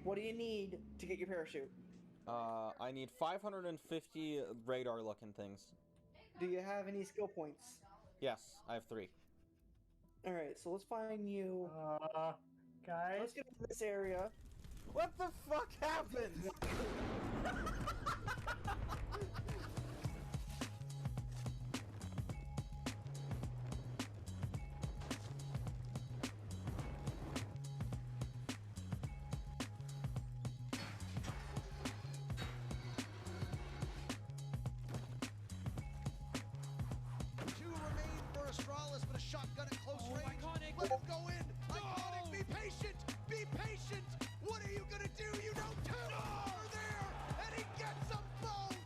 What do you need to get your parachute? I need 550 radar-looking things. Do you have any skill points? Yes, I have 3. Alright, so let's find you. Guys? Let's get into this area. What the fuck happened? With a shotgun at close range. Iconic. Let him go in. No. Iconic, be patient. Be patient. What are you gonna do? You know two are there, and he gets them both.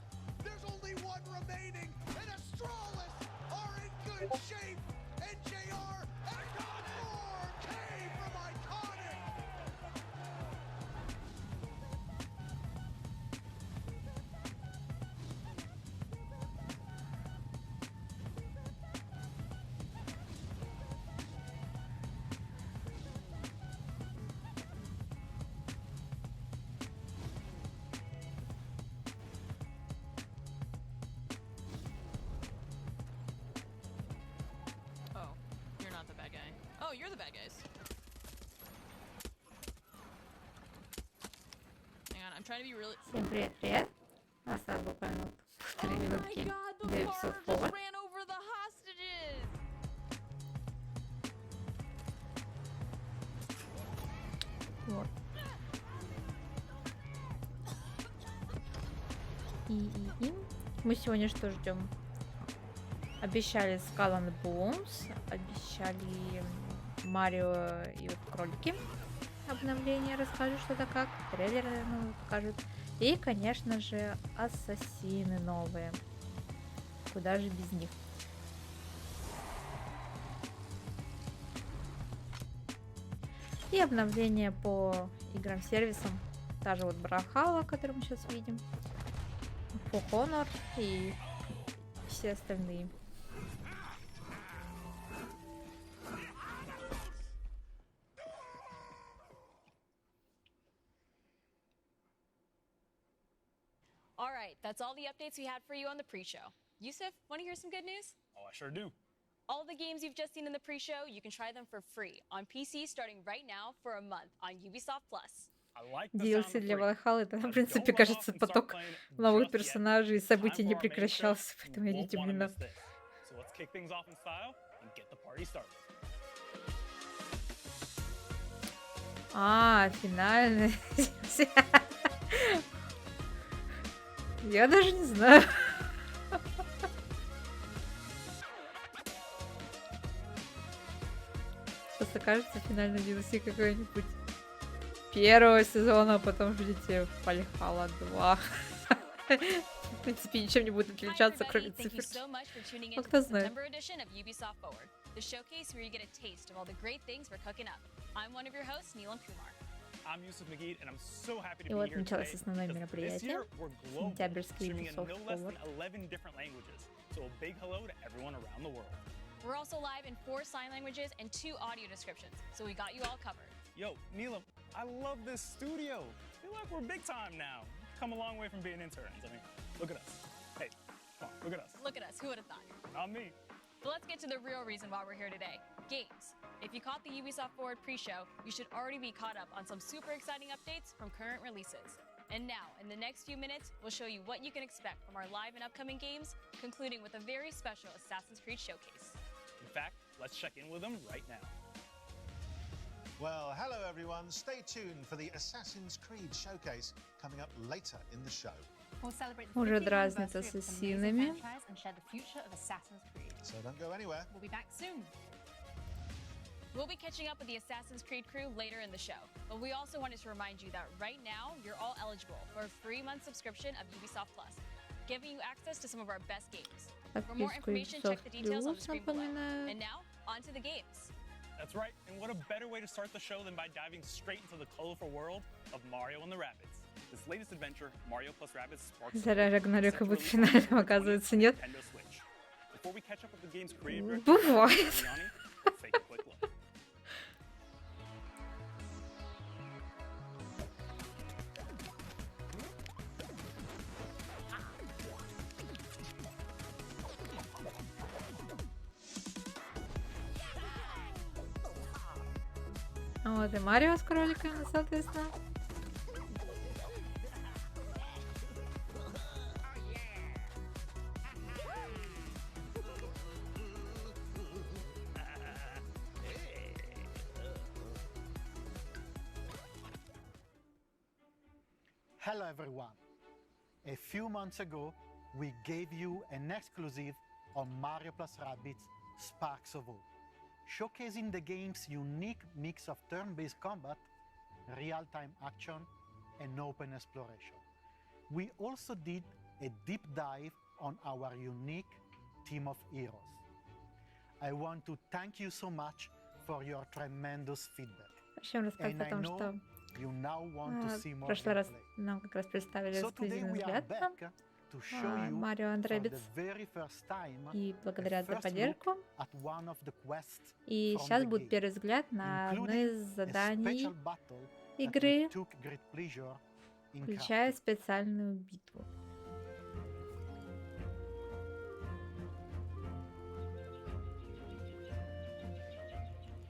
There's only one remaining, and Astralis are in good shape. And JR and more came from Iconic. Oh, you're the bad guys. Hang on, I'm trying to be really. Всем привет! Осталось буквально Oh 3 my минутки god, the до car Ubisoft just Forward. ran over the hostages! Вот. И мы сегодня что ждем? Обещали Skull and Bones, обещали Марио и вот кролики. Обновление, расскажу что-то как, трейлеры новые покажут. И, конечно же, ассасины новые. Куда же без них? И обновление по играм-сервисам. Та же вот Брахала, которую мы сейчас видим. For Honor и все остальные. All right, that's all the updates we had for you on the pre-show. Yusuf, want to hear some good news? Oh, I sure do. All the games you've just seen in the pre-show, you can try them for free on PC starting right now for a month on Ubisoft Plus. DLC для Valhalla, это, в принципе, кажется, поток новых персонажей и событий не прекращался, поэтому я не удивлена. А, финальный. Я даже не знаю. Сейчас окажется финальный DLC какой-нибудь первого сезона, а потом ждите Valhalla 2. В принципе, ничем не будет отличаться, кроме цифр. Ну, кто знает. The showcase where you get a taste of all the great things we're cooking up. I'm one of your hosts, Neelam Kumar. I'm Yusuf Magid, and I'm so happy to И be вот here началось today. основное мероприятие. Сентябрьский Ubisoft Forward. 11 different languages. So a big hello to everyone around the world. We're also live in 4 sign languages and 2 audio descriptions, so we got you all covered. Yo, Neelam, I love this studio. I feel like we're big time now. Come a long way from being interns. I mean, look at us. Hey, come on, look at us. Look at us, who would have thought? Not me. But let's get to the real reason why we're here today. Games. If you caught the Ubisoft Forward pre-show, you should already be caught up on some super exciting updates from current releases. And now, in the next few minutes, we'll show you what you can expect from our live and upcoming games, concluding with a very special Assassin's Creed showcase. In fact, let's check in with them right now. Well, hello everyone. Stay tuned for the Assassin's Creed showcase coming up later in the show. Уже дразнят ассасинами. So don't go anywhere. We'll be back soon. We'll be catching up with the Assassin's Creed crew later in the show, but we also wanted to remind you that right now, you're all eligible for a 3-month subscription of Ubisoft Plus, giving you access to some of our best games. For more information, check the details on the screen below. And now, on to the games. That's right, and what a better way to start the show than by diving straight into the colorful world of Mario and the Rabbids. this latest adventure, Mario plus Rabbids Sparks of Зря Hope, Рагнарёк set to будет release финальным, on the оказывается, 20th нет. Nintendo Switch. Before we catch up with the game's creative director, Бывает. Giuliani, let's take a quick look. Вот и Марио с кроликами, соответственно. Hello everyone. A few months ago, we gave you an exclusive on Mario plus Rabbids Sparks of Hope, showcasing the game's unique mix of turn-based combat, real-time action, and open exploration. We also did a deep dive on our unique team of heroes. I want to thank you so much for your tremendous feedback. Причем рассказать And о I том, know что you now want to see в more прошлый раз gameplay. нам как раз представили So today эксклюзивный we are взгляд на back to show you Марио and for the Rabbids. very first time И благодаря a за first поддержку. look at one of the quests И from сейчас the будет game, первый взгляд на одно including из a заданий special battle that игры, we took great pleasure in включая crafting. специальную битву.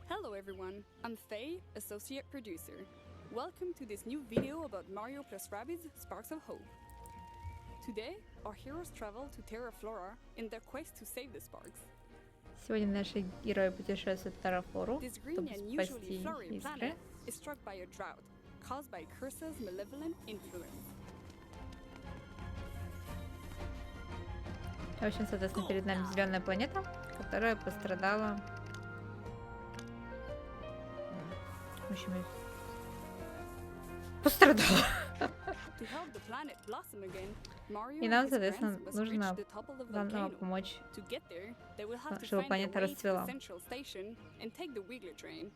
Hello everyone, I'm Faye, Associate Producer. Welcome to this new video about Mario plus Rabbids Sparks of Hope. Today, our heroes travel to Terra Flora in their quest to save the Sparks. Сегодня наши герои путешествуют в Террафлору, This green чтобы and спасти usually flurry искры. planet is struck by a drought caused by Curse's malevolent influence. В общем, соответственно, перед нами зеленая планета, которая пострадала. В общем, пострадала. To help the planet blossom again, Mario И and нам, his соответственно, friends must нужно reach the top of the заново volcano. помочь, To get there, they will have to чтобы find their планета way to the расцвела. central station and take the Wiggler train.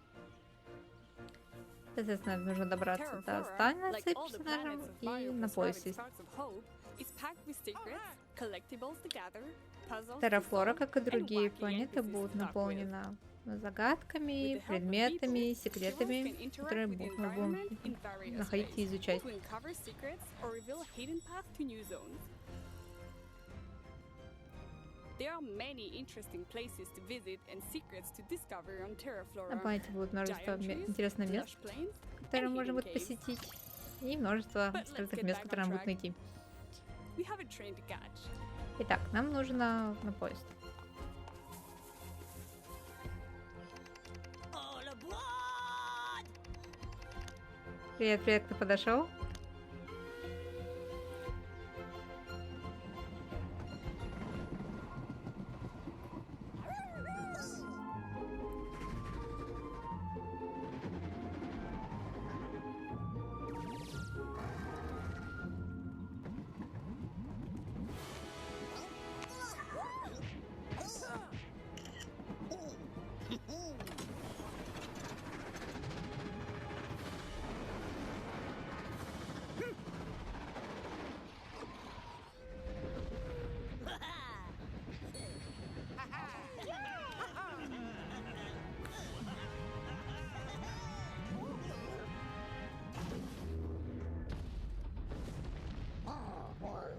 Соответственно, нужно добраться Terra до Flora, здания like с all the персонажем planets of и Mario на plus пояс Rabbids сесть. Sparks of Hope, is packed with secrets, collectibles to gather, puzzles to Террафлора, solve, как и and другие wacky планеты, NPCs будут to talk with. наполнена загадками, With the help of предметами, people, секретами, heroes can interact которые with the мы будем environment in various находить и ways, изучать. to uncover secrets or reveal a hidden path to new zones. There are many interesting places to visit and secrets to discover on Terra На Flora. планете будет множество Giant trees, интересных мест, lush plains, которые and можно hidden будет caves. посетить, и множество But let's скрытых get мест, back on которые нам будет track. найти. We have a train to catch. Итак, нам нужно на поезд. Привет, привет, кто подошел?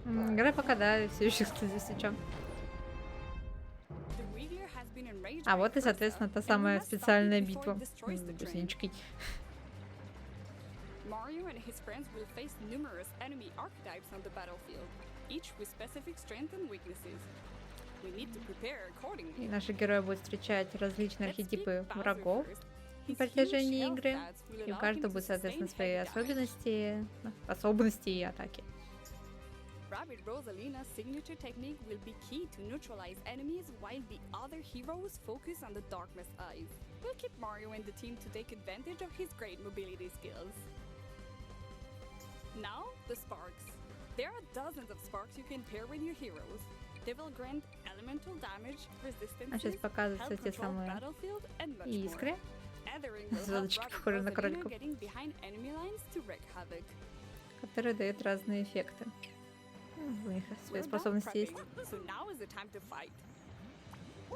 Игра пока, да, все еще эксклюзив сейчас. The Wiggler has been enraged А by вот и, Cursa, соответственно, та and we самая must stop it специальная before битва. it destroys the train. Гусенички. Mario and his friends will face numerous enemy archetypes on the battlefield, each with specific strengths and weaknesses. We need to prepare И accordingly. наши герои будут встречать различные Let's архетипы pick Bowser врагов first. на His протяжении huge игры. health stats will И у allow him каждого to будет, соответственно, sustain свои heavy damage. особенности и атаки. Rabbid Rosalina's signature technique will be key to neutralize enemies while the other heroes focus on the Darkness Eyes. We'll keep Mario and the team to take advantage of his great mobility skills. Now, the Sparks. There are dozens of Sparks you can pair with your heroes. They will grant elemental damage, А сейчас resistances, показываются help те control самые battlefield, and much искры. more. Othering will help Звездочки Rabbid похожи на Rosalina кроликов. getting behind enemy lines to wreak havoc. которые дают разные эффекты. У них свои We're done способности есть. prepping, so now is the time to fight.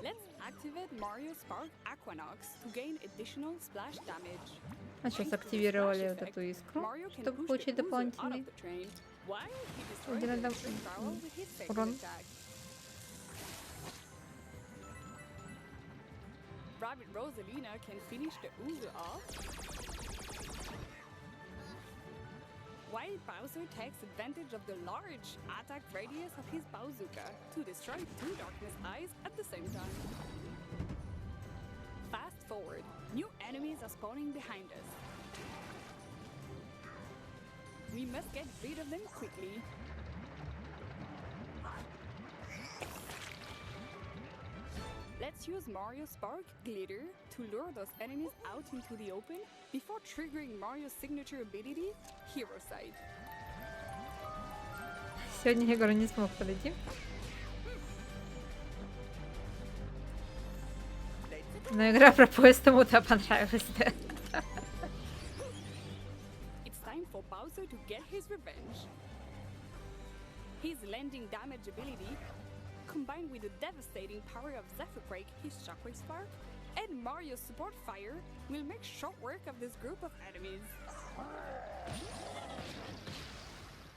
Let's activate Mario Spark Aquanox to gain additional splash damage. А сейчас Thanks to the активировали splash вот effect, эту искру, Mario can чтобы push получить the Uzo out дополнительный of the train, while he destroys Где the надо electric barrel with his second урон. attack. Rabbit Rosalina can finish the Uzo off, while Bowser takes advantage of the large attack radius of his bazooka to destroy 2 Darkness Eyes at the same time. Fast forward, new enemies are spawning behind us. We must get rid of them quickly. Let's use Mario Spark Glitter to lure those enemies out into the open before triggering Mario's signature ability, Hero Sight. Сегодня Егор не смог подойти. Но игра про поезд ему-то понравилась, да? It's time for Bowser to get his revenge. His landing damage ability, combined with the devastating power of Zephyr Break, his Shockwave Spark, and Mario's support fire, will make short work of this group of enemies.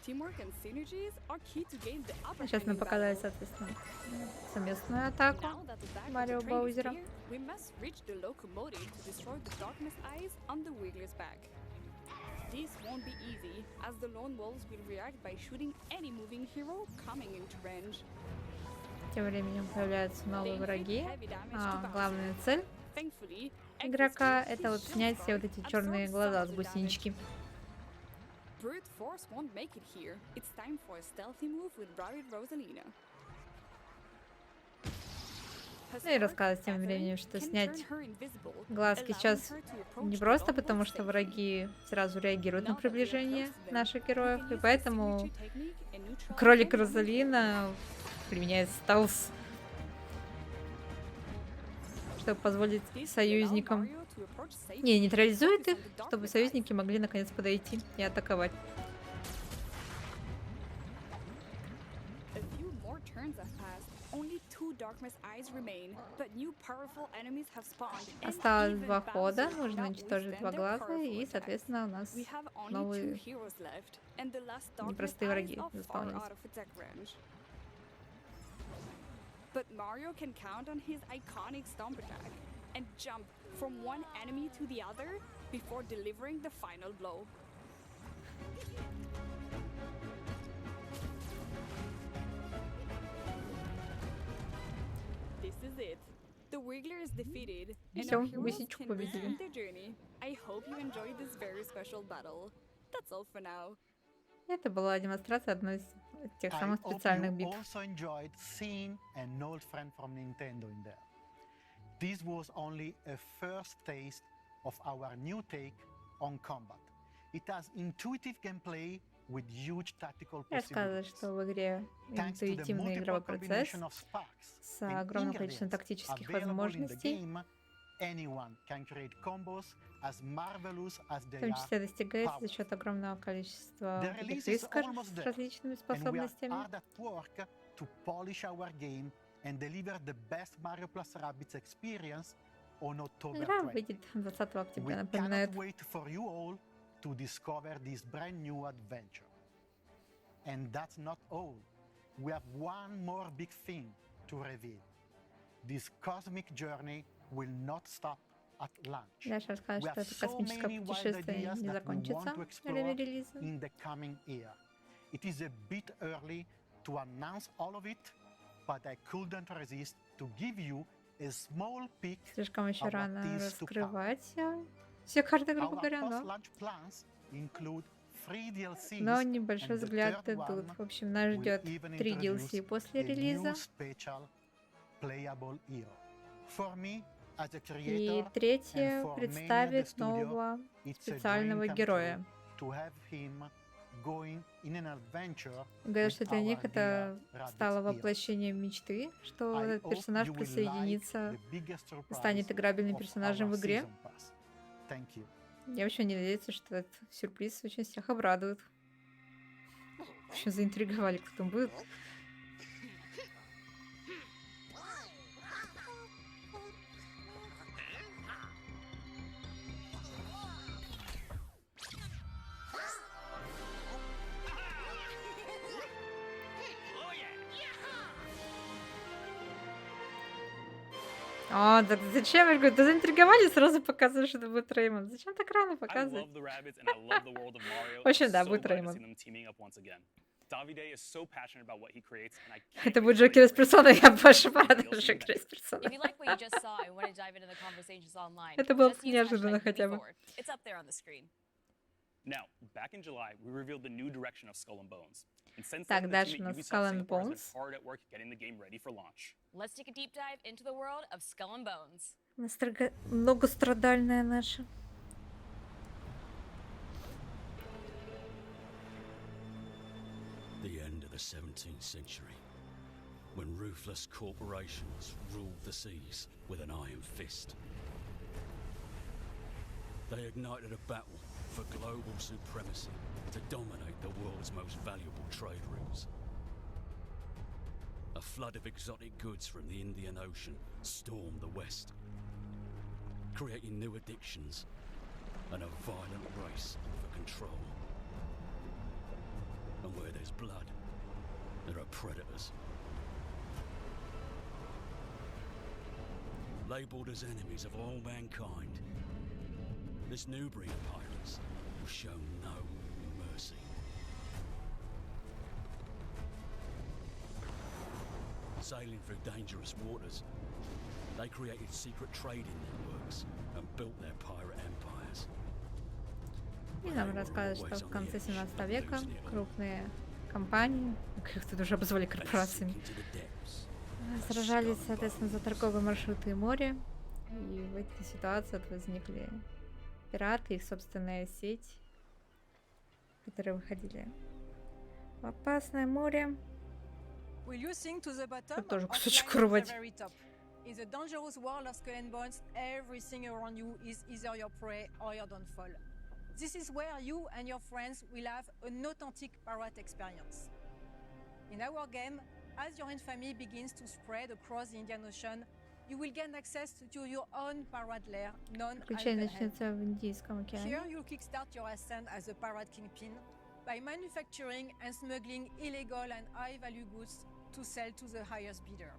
Teamwork and synergies are key to gain the upper Сейчас hand мы in показали, battle. соответственно, совместную атаку Now that the back of Марио the train is Баузера. clear, we must reach the locomotive to destroy the Darkness Eyes on the Wiggler's back. This won't be easy, as the Lone Wolves will react by shooting any moving hero coming into range. Тем временем появляются новые They враги. inflict heavy damage to А Bowser. главная цель Thankfully, игрока — Echo's это вот shield снять все вот spark эти черные absorbs глаза some с of the damage. гусенички. Brute Force won't make it here. It's time for a stealthy move with Rabbit Rosalina. Ну и рассказывать тем временем, что снять глазки сейчас не просто потому, что враги сразу реагируют на приближение наших героев, и поэтому кролик Розалина применяет стелс, чтобы позволить союзникам... Не, нейтрализует их, чтобы союзники могли наконец подойти и атаковать. Осталось 2 хода, нужно уничтожить 2 глаза, и, соответственно, у нас новые непростые враги заспавнились. But Mario can count on his iconic stomp attack and jump from one enemy to the other before delivering the final blow. This is it. The Wiggler is defeated, and Всё, our heroes гусечку can победили. resume their journey. I hope you enjoyed this very special battle. That's all for now. Это была демонстрация одной из тех I самых hope специальных you битв. also enjoyed seeing an old friend from Nintendo in there. This was only a first taste of our new take on combat. It has intuitive gameplay with huge tactical Рассказывает, possibilities. что в игре Thanks to the интуитивный multiple игровой процесс combination of sparks с and огромным количеством ingredients тактических available in the возможностей, game, anyone can create combos as marvelous as в they том are числе достигается за powerful. счет огромного количества The этих release is висков almost с there, различными and we are способностями. hard at work to polish our game and deliver the best Mario Plus Rabbids experience on October Игра 20. выйдет 20 We октября, cannot напоминает. wait for you all to discover this brand new adventure. And that's not all. We have one more big thing to reveal. This cosmic journey will not stop at launch. Дальше расскажет, We что have это so космическое many wild путешествие ideas не that we закончится want to во explore время релиза. in the coming year. It is a bit early to announce all of it, but I couldn't resist to give you a small peek. Слишком еще Our рано teas to раскрывать все карты, грубо Our говоря, но post-launch plans include 3 DLCs, но небольшой and the взгляд third дадут. one В общем, нас will ждет even 3 introduce DLC после a релиза. new special playable hero. For me, as a И creator, третье and for many at the представит studio, нового it's a специального dream come героя. true to have him going in an adventure Говорят, with что для них our это dear стало Rabbids воплощением мечты, что I этот hope персонаж you will присоединится, like the biggest surprise станет играбельным of персонажем our в игре. season pass. Thank you. Я вообще не надеюсь, что этот сюрприз очень всех обрадует. Вообще заинтриговали, кто там будет. А, так зачем? Я говорю, да заинтриговали, сразу показываешь, что это будет Реймонд. Зачем так рано I показывать? love the rabbits and I love the world of Mario. В общем, I'm да, so будет glad to Реймонд. see them teaming up once again. Davide is so passionate about what he creates, and I can't Это wait будет to Джокер из play персоны, Rainbow я Six больше Siege порадую with the Джокера из Ultimate персоны. If you like what you just saw and want to dive into the conversations online, Это было just use неожиданно hashtag хотя бы. UbiForward. It's up there on the screen. Now, back in July, we revealed the new direction of Skull and Bones. And since Так, then, the дальше team у at нас Ubisoft Skull and Singapore has been Bones. hard at work getting the game ready for launch. Let's take a deep dive into the world of Skull and Bones. Многострадальная наша. The end of the 17th century, when ruthless corporations ruled the seas with an iron fist. They ignited a battle for global supremacy to dominate the world's most valuable trade routes. A flood of exotic goods from the Indian Ocean stormed the West, creating new addictions and a violent race for control. And where there's blood, there are predators. Labelled as enemies of all mankind, this new breed of pirates will show no mercy. Sailing through dangerous waters, they created secret trading networks and built their pirate empires. И нам рассказывают, что в конце 17 века крупные компании, как их тут уже обозвали корпорациями, сражались, соответственно, за торговые маршруты и море. И в этой ситуации вот возникли пираты, их собственная сеть, которые выходили в опасное море. Тут тоже кусочек урвать. In the dangerous world of Skull and Bones, everything around you is either your prey or your downfall. This is where you and your friends will have an authentic pirate experience. In our game, as your infamy begins to spread across the Indian Ocean, you will gain access to your own pirate lair, known as Приключение the начнется в Индийском океане. Here you'll kickstart your ascent as a pirate kingpin by manufacturing and smuggling illegal and high-value goods to sell to the highest bidder.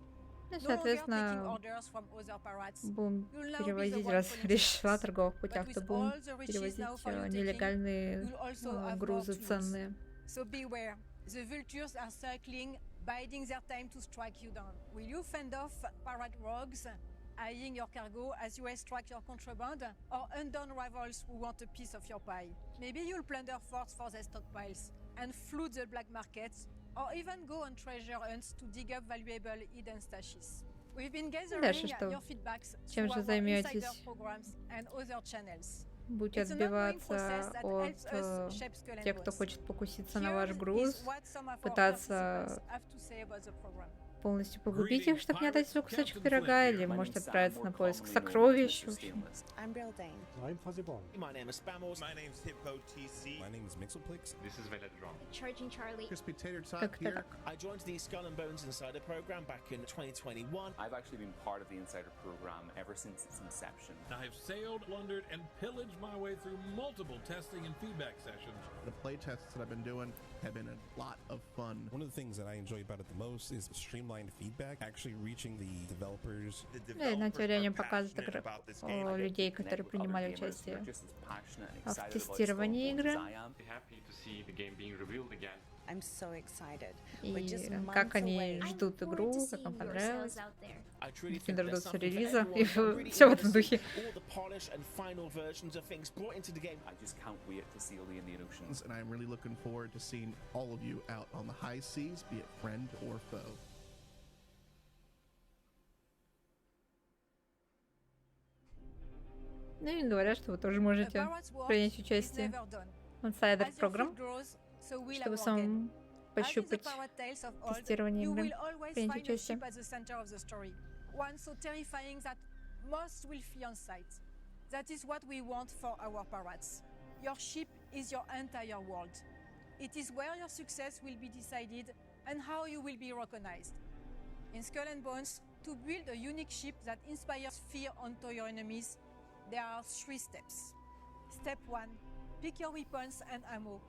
Ну, соответственно, будем перевозить, раз речь шла о торговых путях, то будем перевозить нелегальные грузы ценные. So beware, the vultures are circling, biding their time to strike you down. Will you fend off pirate rogues eyeing your cargo as you extract your contraband, or undone rivals who want a piece of your pie? Maybe you'll plunder forts for their stockpiles and flood the black markets, or even go on treasure hunts to dig up valuable hidden stashes. We've been gathering your feedbacks through our insider programs and other channels. Будете отбиваться от тех, кто хочет покуситься на ваш груз, пытаться полностью погубить их, чтобы не отдать свой кусочек пирога, или может отправиться на поиск сокровищ. I'm Real Dane. I'm Fuzzy Bomb. My name is Spamos. My name is Hippo TC. My name is Mixelplix. This is Veledron. Charging Charlie. Crispy Tater Tot here. I joined the Skull and Bones Insider program back in 2021. I've actually been part of the Insider program ever since its inception. I've sailed, plundered, and pillaged my way through multiple testing and feedback sessions. The play tests that I've been doing have been a lot of fun. One of the things that I enjoy about it the most is streamlined feedback, actually reaching the developers. Да, и на теории они показывают людей, которые принимали участие в тестировании игры. И как они ждут игру, как им понравилось. Они дождутся релиза, и все в этом духе. And I'm really looking forward to seeing all of you out on the high seas, be it friend or foe. Ну и говорят, что вы тоже можете принять участие в Insider программ, чтобы самому пощупать тестирование игры, принять участие. One so terrifying that most will flee on sight. That is what we want for our pirates. Your ship is your entire world. It is where your success will be decided and how you will be recognized. In Skull and Bones, to build a unique ship that inspires fear onto your enemies, there are 3 steps. Step 1. Pick your weapons and ammo.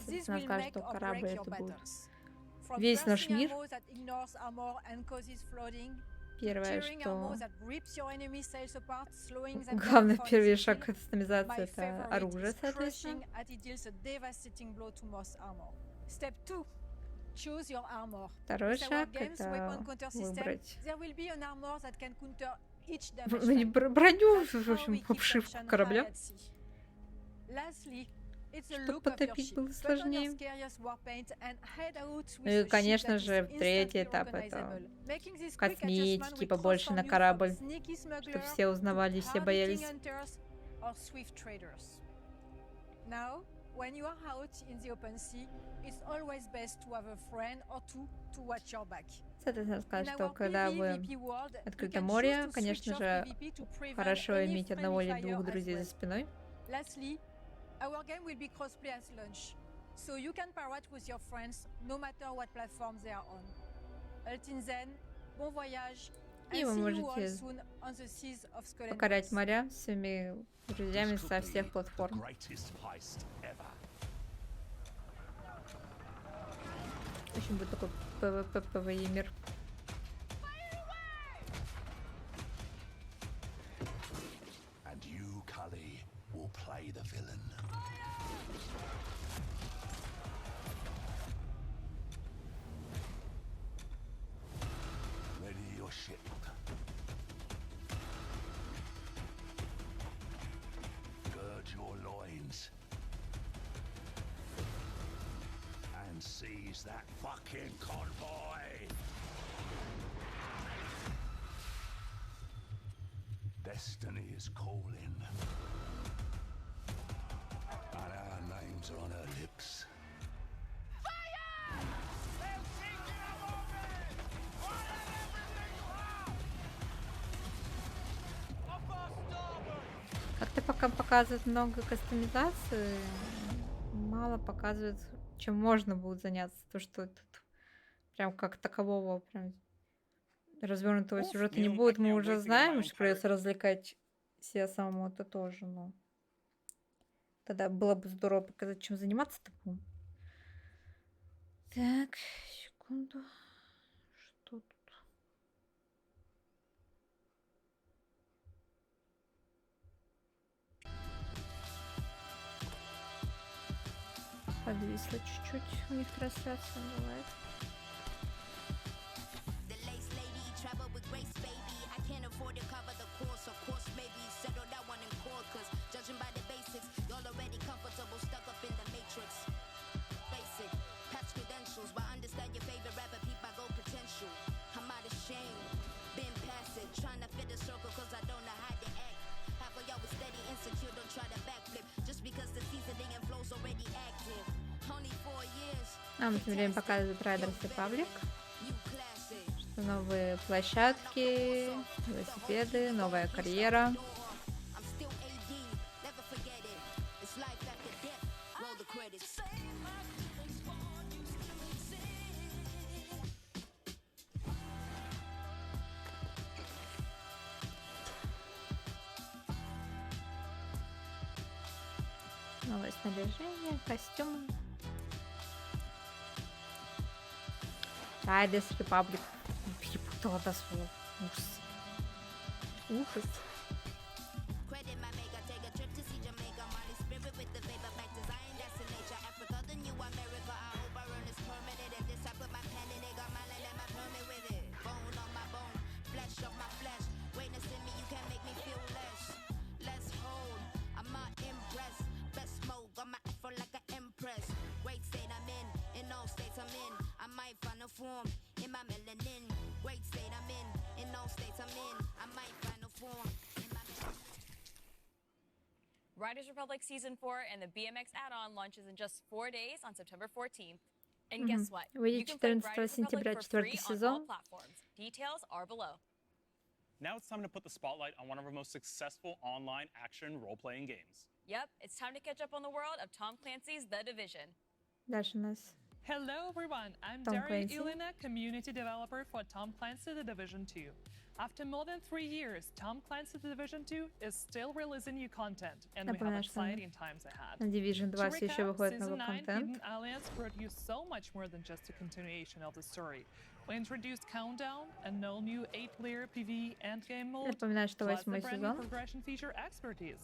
This will make or break your battles. From bursting ammo that ignores armor and causes flooding, tearing ammo that rips your enemy sails apart, slowing them down Главный for первый instant шаг kill. кастомизации My это favorite оружие, is соответственно. crushing as it deals a devastating blow to most armor. Step 2. Choose your armor. Второй With our шаг game's это weapon counter system, выбрать there will be an armor that can counter each damage type. броню, That's в how общем, we keep обшивку tension корабля. high at sea. Lastly, it's the Чтобы look of your потопить ship. было Put on your сложнее. scariest war paint and head out with Ну a и, ship конечно that же, is третий instantly этап это recognizable. Making this quick adjustment косметики will побольше на transform you from корабль, sneaky smuggler чтобы все узнавали, to все hard-hitting боялись. hunters or swift traders. Now, when you are out in the open sea, it's always best to have a friend or two to watch your back. Соответственно, сказать, In что our когда вы PvP world, в you открытом can море, choose to конечно switch же, off PvP to prevent хорошо any иметь одного friendly или двух fire as друзей за well. спиной. Lastly, our game will be crossplay at launch, so you can pirate with your friends no matter what platform they are on. Until then, bon voyage, and И вы see you all можете soon on the seas of Skull and покорять Bones. моря с своими друзьями со всех платформ. В общем, будет такой PvP мир. And you, Cully, will play the villain. Ready your ship. Gird your loins. And seize that fucking convoy! Destiny is calling. And our names are on her lips. Как-то пока показывает много кастомизации, мало показывает, чем можно будет заняться. То, что тут прям как такового прям развернутого сюжета не будет, мы уже знаем, что придется развлекать себя самому, это тоже, но тогда было бы здорово показать, чем заниматься-то будем. Так, секунду. Что тут? Подвисла чуть-чуть у них трансляция бывает. Нам тем временем показывают Riders Republic, что новые площадки, велосипеды, новая карьера. Новое снаряжение, костюмы. Riders Republic. Перепутала до слова. Ужас. Ужас. Riders Republic Season 4 and the BMX add-on launches in just 4 days on September 14th. And guess what? You can play Riders Republic for free on all platforms. Details are below. Now it's time to put the spotlight on one of our most successful online action role-playing games. Yep, it's time to catch up on the world of Tom Clancy's The Division. Дальше у нас Hello everyone, I'm Tom Daria Clancy. Ilina, community developer for Tom Clancy The Division 2. After more than 3 years, Tom Clancy The Division 2 is still releasing new content, and we have Напоминаю, что exciting times ahead. на Division 2 все еще выходит Season новый 9 контент. Hidden Alliance brought you so much more than just a continuation of the story. We introduced Countdown, an all-new 8-player PvE endgame mode, Напоминаю, что plus the 8-й brand new сезон progression feature Expertise,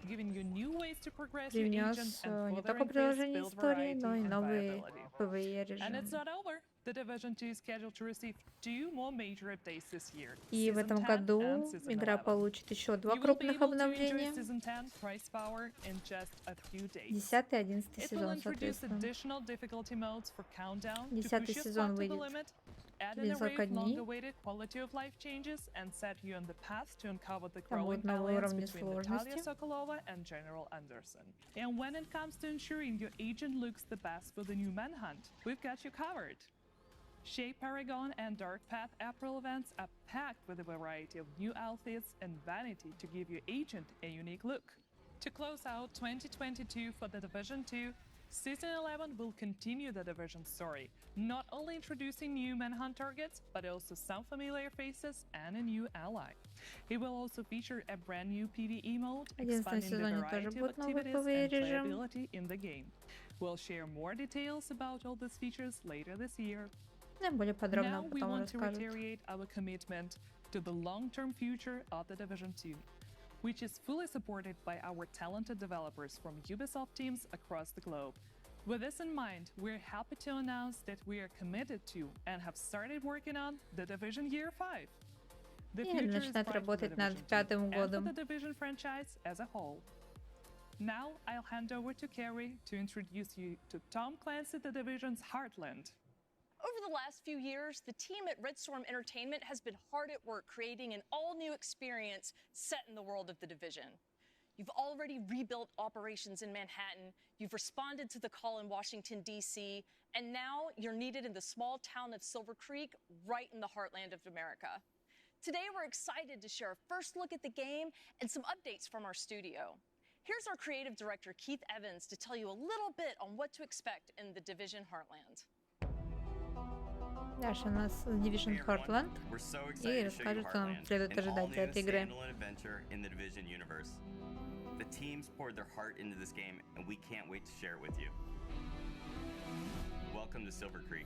giving you new ways to progress your agent привнес and не further только increase продолжение build истории, но и variety and новый viability. PvE And it's режим. not over. The Division 2 is scheduled to receive 2 more major updates this year. И в Season этом 10 году and Season игра 11. получит еще 2 You will be крупных able to enjoy обновления. Season 10 price power in just a few days. 10 и 11 It will сезон, introduce соответственно. additional difficulty modes for Countdown to 10 push your сезон squad to the выйдет limit, add an через array 40 of дней. long-awaited quality of life changes, and set you on the path to uncover the Там growing будут новые alliance уровни between Natalia сложности. Sokolova and General Anderson. And when it comes to ensuring your agent looks the best for the new Manhunt, we've got you covered. Shape Paragon and Dark Path April events are packed with a variety of new outfits and vanity to give your agent a unique look. To close out 2022 for The Division 2, Season 11 will continue the Division story, not only introducing new Manhunt targets, but also some familiar faces and a new ally. It will also feature a brand new PvE mode, В 11 expanding the сезоне тоже variety of будет новый activities PvE and режим. playability in the game. We'll share more details about all these features later this year. Более подробно Now we потом want to расскажут. reiterate our commitment to the long-term future of the Division 2, which is fully supported by our talented developers from Ubisoft teams across the globe. With this in mind, we're happy to announce that we are committed to and have started working on The Division Year 5. The И future is начинает bright for the работать над Division 2 пятым and for годом. the Division franchise as a whole. Now I'll hand over to Carrie to introduce you to Tom Clancy The Division's Heartland. Over the last few years, the team at Red Storm Entertainment has been hard at work creating an all-new experience set in the world of The Division. You've already rebuilt operations in Manhattan, you've responded to the call in Washington, D.C., and now you're needed in the small town of Silver Creek, right in the heartland of America. Today, we're excited to share a first look at the game and some updates from our studio. Here's our creative director, Keith Evans, to tell you a little bit on what to expect in The Division Heartland. Дальше у нас Division Heartland. И расскажет, что нам следует ожидать от этой игры. The teams poured their heart into this game, and we can't wait to share it with you. Welcome to Silver Creek.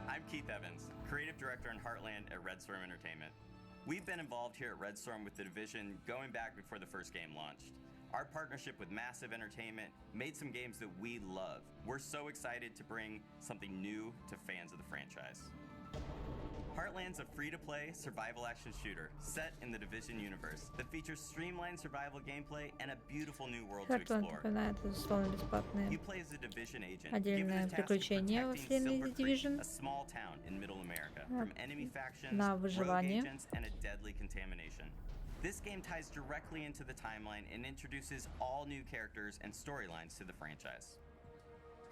I'm Keith Evans, Creative Director in Heartland at Red Storm Entertainment. We've been involved here at Red Storm with The Division going back before the first game launched. Our partnership with Massive Entertainment made some games that we love. We're so excited to bring something new to fans of the franchise. Heartland's a free-to-play survival action shooter set in the Division universe that features streamlined survival gameplay and a beautiful new world to Heartland explore. напоминает, условно, бесплатное You play as a Division agent, отдельное given the task of приключение во protecting вселенной Silver The Creek, Division a small town in Middle America, from enemy factions, на rogue выживание. agents, and a deadly contamination. This game ties directly into the timeline and introduces all new characters and storylines to the franchise.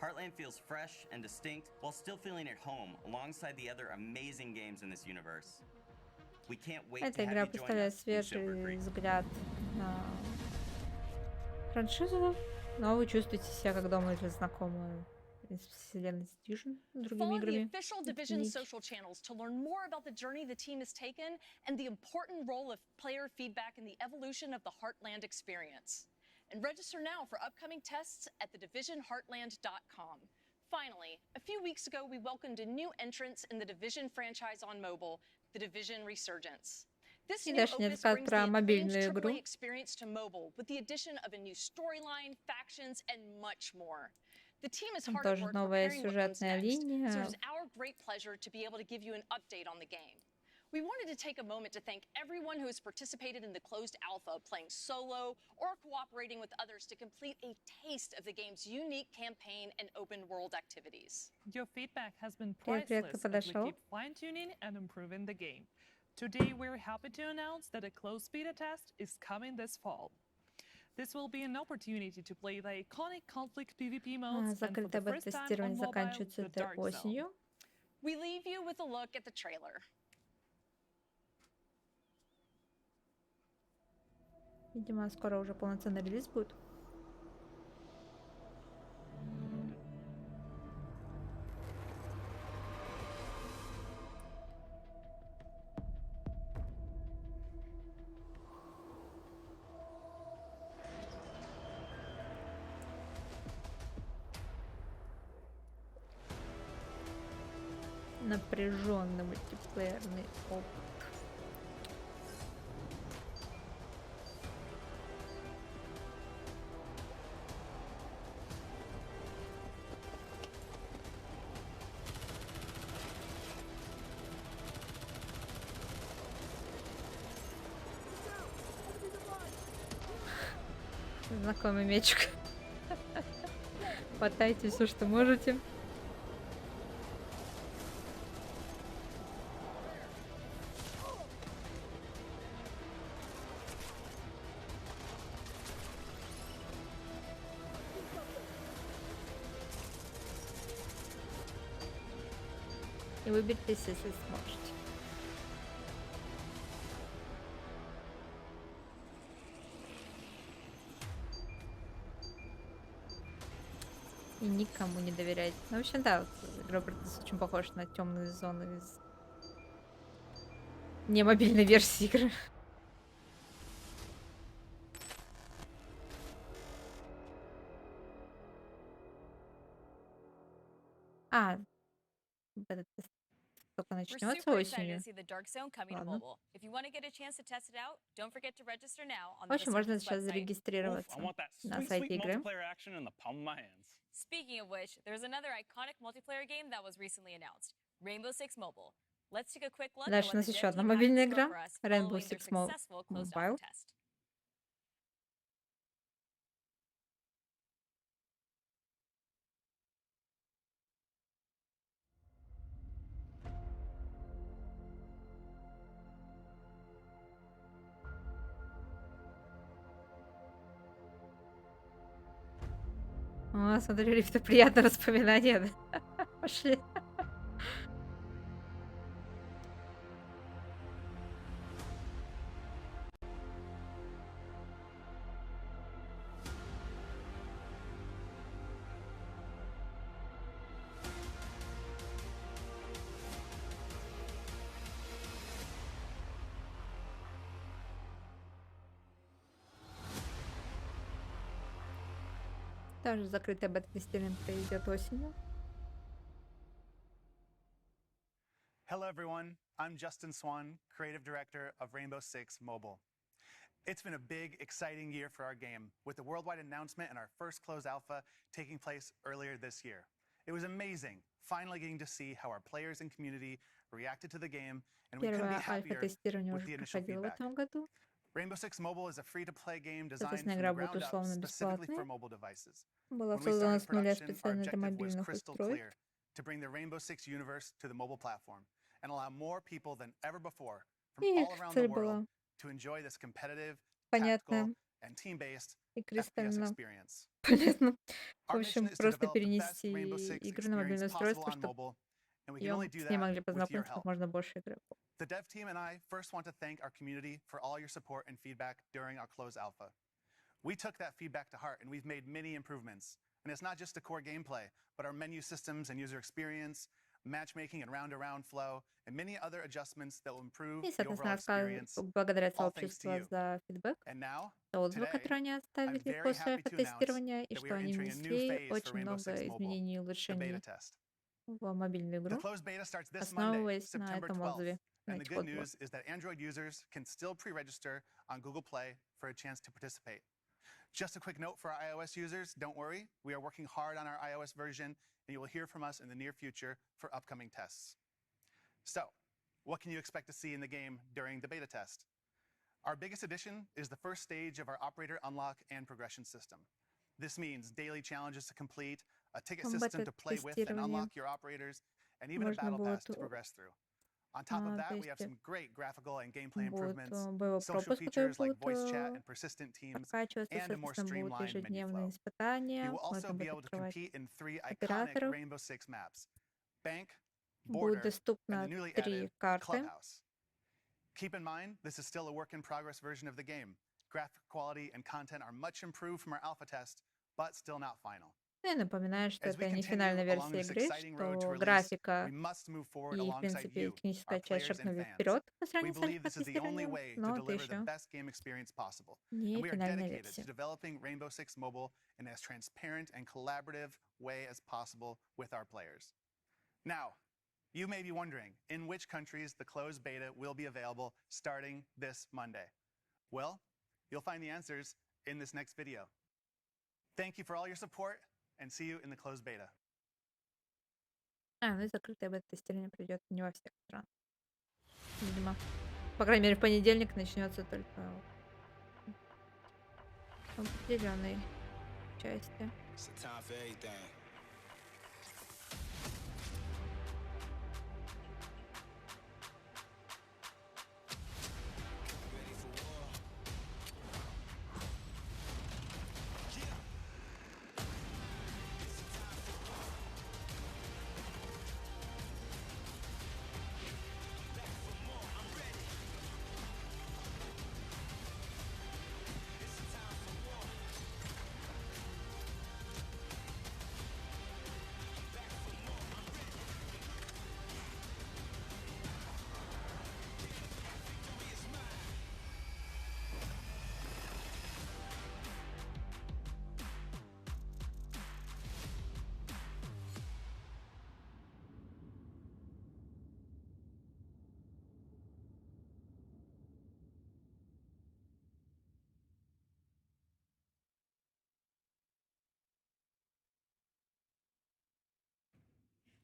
Heartland feels fresh and distinct while still feeling at home alongside the other amazing games in this universe. We can't wait Эта to have игра you join представляет us in Silver свежий Creek. взгляд на франшизу, но вы чувствуете себя как дома или знакомы из вселенной Division другими Follow the играми. official Division social channels to learn more about the journey the team has taken and the important role of player feedback in the evolution of the Heartland experience. And register now for upcoming tests at thedivisionheartland.com. Finally, a few weeks ago, we welcomed a new entrance in the Division franchise on mobile, the Division Resurgence. This И new дальше мне opus расскажут brings про the мобильную acclaimed игру. AAA experience to mobile with the addition of a new storyline, factions, and much more. The team is Там hard at тоже work новая preparing what comes сюжетная next, so линия. it's our great pleasure to be able to give you an update on the game. We wanted to take a moment to thank everyone who has participated in the closed alpha, playing solo or cooperating with others to complete a taste of the game's unique campaign and open world activities. Your feedback has been Привет, priceless as we подошел. keep fine-tuning and improving the game. Today, we're happy to announce that a closed beta test is coming this fall. This will be an opportunity to play the iconic conflict PvP modes and for Закрытое the first time on бета-тестирование mobile, заканчивается the этой Dark Zone. осенью. We leave you with a look at the trailer. Видимо, скоро уже полноценный релиз будет. Напряженный мультиплеерный опыт. Знакомый мячик. Хватайте все, что можете. И выберите, если сможете. И никому не доверять. Ну, в общем, да, вот, игра очень похожа на темные зоны из не мобильной версии игры. А, этот тест только We're начнется super excited to осенью. see the Dark Zone coming to Ладно. mobile. If you want to get a chance to test it out, don't forget to register now on В the общем, можно Resurgence сейчас website. зарегистрироваться I want that на sweet, сайте sweet игры. multiplayer action in the palm of my hands. Speaking of which, there's another iconic multiplayer game that was recently announced, Rainbow Six Mobile. Let's take a quick look at Дальше what у нас the еще dev одна team has in мобильная store игра, for us Rainbow following their Six successful closed alpha Mobile. test. О, смотри, это приятное воспоминание, да? Пошли. Также закрытое бета-тестирование пройдет осенью. Hello, everyone. I'm Justin Swan, creative director of Rainbow Six Mobile. It's been a big, exciting year for our game, with the worldwide announcement and our first closed alpha taking place earlier this year. It was amazing, finally getting to see how our players and community reacted to the game, and we couldn't be Первое happier альфа-тестирование with уже the initial проходило в feedback. этом году. Rainbow Six Mobile is a free-to-play game designed Соответственно, from игра the будет ground up условно specifically for бесплатной. mobile devices. Была When we создана started с нуля production, our специально для objective was мобильных crystal устройств. clear: to bring the Rainbow Six universe to the mobile platform and allow more people than ever before from И all around the цель world была to enjoy this competitive, tactical, понятная and team-based и FPS кристально experience. понятно. В Our mission общем, is to просто develop the best перенести Rainbow Six игру на experience мобильное possible устройство, on чтобы mobile, and we can only do с ней that могли with your познакомиться как help. можно больше игроков. The dev team and I first want to thank our community for all your support and feedback during our closed alpha. We took that feedback to heart and we've made many improvements. And it's not just the core gameplay, but our menu systems and user experience, matchmaking and round-to-round flow, and many other adjustments that will improve И, the overall соответственно, experience, благодарят all thanks to сообществу you. за фидбэк, And now, за отзывы, today, которые они I'm оставили very после happy to announce альфа-тестирования, и that we что are они entering a new внесли phase for очень Rainbow много Six Mobile, изменений и the улучшений beta test. в мобильную The игру, closed beta starts this Monday, основываясь на September этом 12th. отзыве, на And the этих good отзывах. news is that Android users can still pre-register on Google Play for a chance to participate. Just a quick note for our iOS users, don't worry, we are working hard on our iOS version, and you will hear from us in the near future for upcoming tests. So, what can you expect to see in the game during the beta test? Our biggest addition is the first stage of our operator unlock and progression system. This means daily challenges to complete, a ticket system to play with and unlock your operators, and even a battle pass to progress through. On top of that, we have some great graphical and gameplay improvements, social features like voice chat and persistent teams, and a more streamlined menu flow. You will also be able to compete in 3 iconic Rainbow Six maps: Bank, Будет Border, and the доступно newly 3 added карты. Clubhouse. Keep in mind, this is still a work-in-progress version of the game. Graphic quality and content are much improved from our alpha test, but still not final. Ну и напоминаю, что As we это не continue финальная along версия this игры, exciting road to что release, графика we must move forward и, в alongside принципе, you, our техническая часть players and шагнули fans. вперед по We сравнению с believe this is the only альфа-тестированием, way to но это deliver the еще best game experience possible. не And we are финальная dedicated версия. to developing Rainbow Six Mobile in as transparent and collaborative way as possible with our players. Now, You may be wondering, in which countries the closed beta will be available starting this Monday? Well, you'll find the answers in this next video. Thank you for all your support, and see you in the closed beta. Ну и закрытое бета-тестирование придет не во всех странах. Видимо. По крайней мере, в понедельник начнется только в определенной части.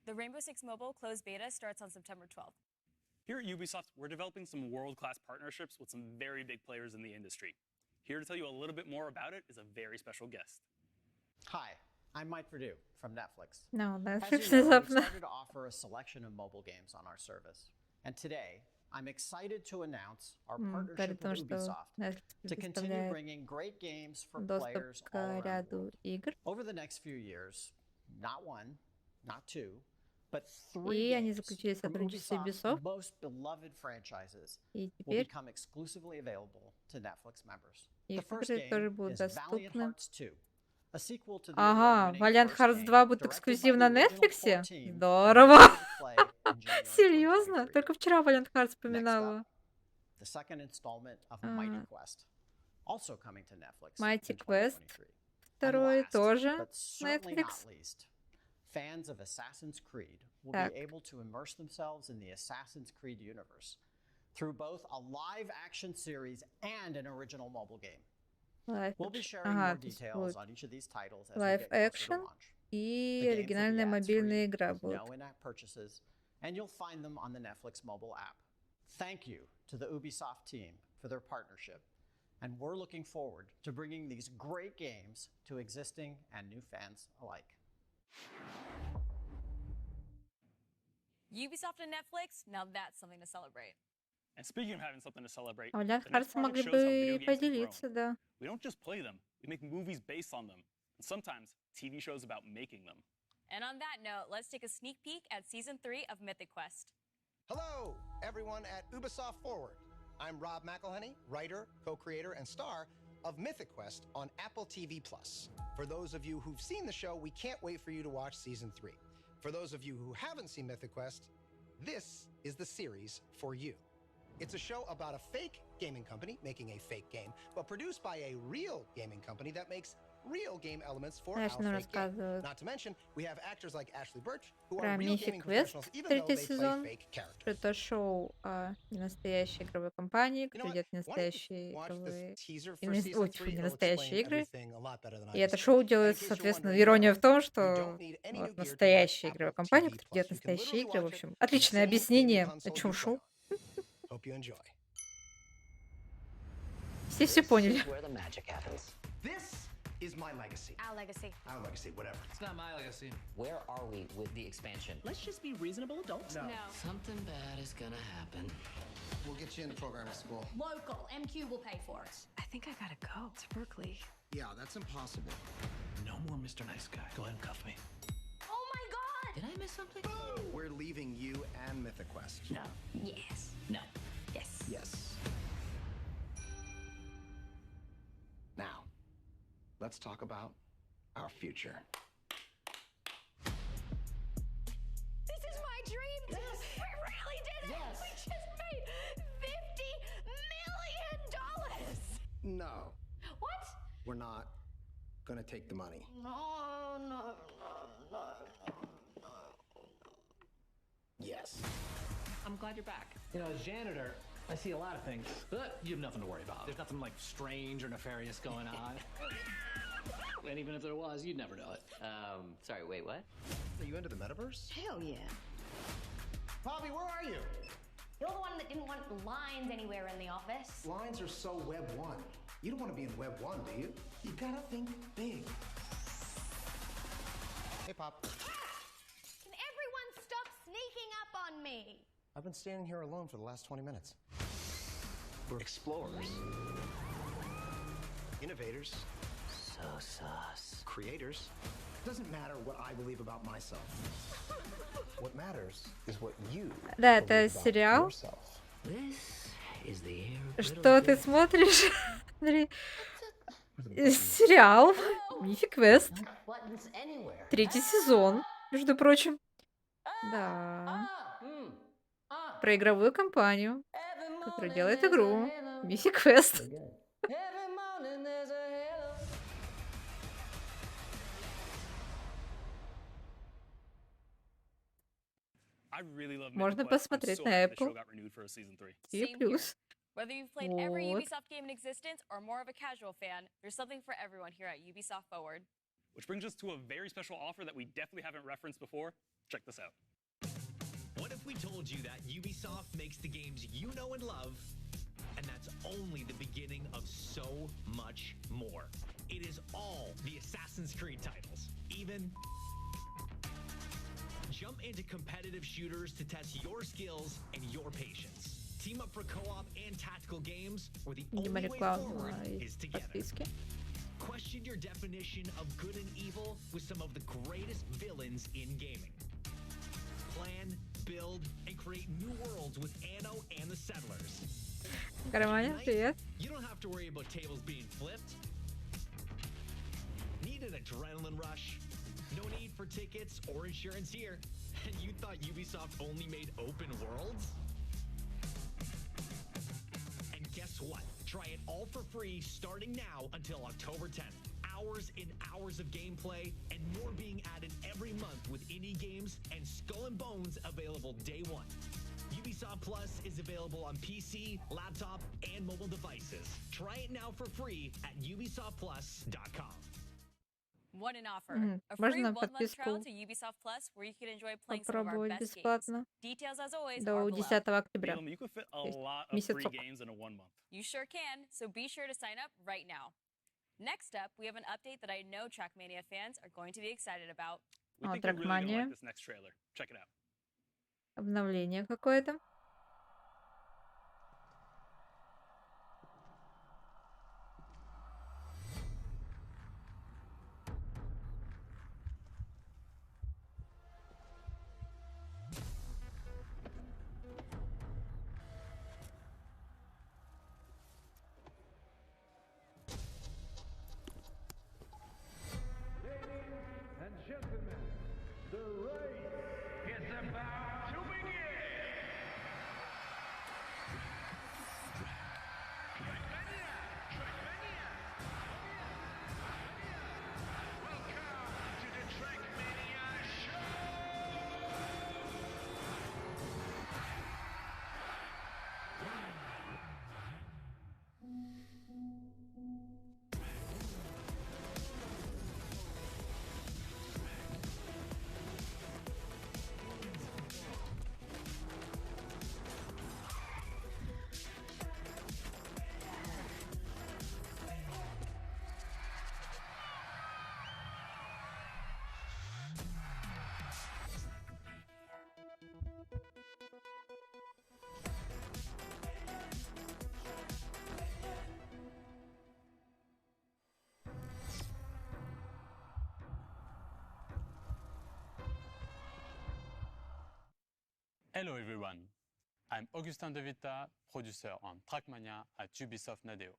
The Rainbow Six Mobile closed beta starts on September 12th. Here at Ubisoft, we're developing some world-class partnerships with some very big players in the industry. Here to tell you a little bit more about it is a very special guest. Hi, I'm Mike Perdue from Netflix. No, As you know, we've started to offer a selection of mobile games on our service. And today, I'm excited to announce our partnership with Ubisoft to continue bringing great games for players all around the world. Over the next few years, not one, not two, but three games from Ubisoft's most beloved franchises will become exclusively available to Netflix members. The first game is Valiant Hearts 2, a sequel to the Ага, Valiant Hearts 2 будет эксклюзивно на Netflix? Здорово! Серьезно? Только вчера Valiant Hearts вспоминала. The second installment of Mighty Quest, also coming to Netflix Mighty in Quest 2023. второй тоже But certainly Netflix. not least, fans of Assassin's Creed will Так. be able to immerse themselves in the Assassin's Creed universe through both a live-action series and an original mobile game. Live We'll be action. sharing Ага, more то есть details будет on each of these titles as we live get closer to action launch. и The games will be оригинальная ads-free, мобильная игра with будет. no in-app purchases, and you'll find them on the Netflix mobile app. Thank you to the Ubisoft team for their partnership, and we're looking forward to bringing these great games to existing and new fans alike. Ubisoft and Netflix, now that's something to celebrate. And speaking of having something to celebrate, А Valiant the next Hearts могли project shows how бы video и games have grown. поделиться, да. We don't just play them, we make movies based on them, and sometimes TV shows about making them. And on that note, let's take a sneak peek at Season 3 of Mythic Quest. Hello, everyone at Ubisoft Forward. I'm Rob McElhenney, writer, co-creator, and star of Mythic Quest on Apple TV+. For those of you who've seen the show, we can't wait for you to watch Season 3. For those of you who haven't seen Mythic Quest, this is the series for you. It's a show about a fake gaming company making a fake game, but produced by a real gaming company that makes real game elements for our Конечно, fake game. рассказывают Not to mention, we have actors like Ashley Birch, who про are real Mythic gaming Quest, professionals, even though третий they play сезон. fake characters. Что это шоу о ненастоящей игровой компании, которая делает ненастоящие Watch игровые... this teaser и for не- season ой, тьфу, 3. It'll ненастоящие explain игры. everything a lot better than I И это just шоу did. делает, And in case you're соответственно, wondering, ирония в том, you что don't need any вот new gear to watch настоящая игровая Apple компания, TV+. которая делает You can настоящие literally игры. В watch it общем, on the отличное same объяснение. gaming О console чем you шоу? play on. Hope you enjoy. Все поняли. Where the magic happens. This is my legacy. Our legacy. Our legacy, whatever. It's not my legacy. Where are we with the expansion? Let's just be reasonable adults. No. Something bad is gonna happen. We'll get you into programming school. Local. MQ will pay for it. I think I gotta go to Berkeley. Yeah, that's impossible. No more Mr. Nice Guy. Go ahead and cuff me. Oh my god! Did I miss something? We're leaving you and Mythic Quest. No. Yes. No. Yes. Yes. Now, let's talk about our future. This is my dream! Yes. We really did it! Yes. We just made $50 million! No. What? We're not gonna take the money. No. Yet. Yes. I'm glad you're back. You know, as janitor, I see a lot of things, but you have nothing to worry about. There's nothing like strange or nefarious going on. And even if there was, you'd never know it. Sorry, wait, what? Are you into the metaverse? Hell yeah. Bobby, where are you? You're the one that didn't want lines anywhere in the office. Lines are so Web 1. You don't want to be in Web 1, do you? You gotta think big. Hey, Pop. Can everyone stop sneaking up on me? I've been standing here alone for the last 20 minutes. We're explorers. Innovators. So sus. Creators. Doesn't matter what I believe about myself. What matters is what you Да, это сериал. This is the air. Что ты смотришь? Смотри. Сериал Mythic Quest. Третий сезон, между прочим. Да. Про игровую компанию, которая делает игру Mythic Quest. Можно посмотреть на Apple TV+. Whether you've played every Ubisoft game in existence or more of a casual fan, there's something for everyone here at Ubisoft Forward. Which brings us to a very special offer that we definitely haven't referenced before. Check this out. What if we told you that Ubisoft makes the games you know and love, and that's only the beginning of so much more? It is all the Assassin's Creed titles, even... Jump into competitive shooters to test your skills and your patience. Team up for co-op and tactical games, where the only way forward is together. Question your definition of good and evil with some of the greatest villains in gaming. Plan, build, and create new worlds with Anno and the Settlers. Кармане, привет. You don't have to worry about tables being flipped. Need an adrenaline rush? No need for tickets or insurance here. And you thought Ubisoft only made open worlds? And guess what? Try it all for free starting now until October 10th. Hours and hours of gameplay and more being added every month with indie games and Skull and Bones available day one. Ubisoft Plus is available on PC, laptop, and mobile devices. Try it now for free at ubisoftplus.com. What an offer. A free one-month trial to Ubisoft Plus where you can enjoy playing some of our best games. Details, as always, До are 10 below. октября. You could fit a lot of free games into 1 month. You sure can, so be sure to sign up right now. Next up, we have an update that I know Trackmania fans are going to be excited about. We think you're really gonna like this next trailer. Check it out. Обновление какое-то. Hello everyone, I'm Augustin De Vita, producer on Trackmania at Ubisoft Nadeo.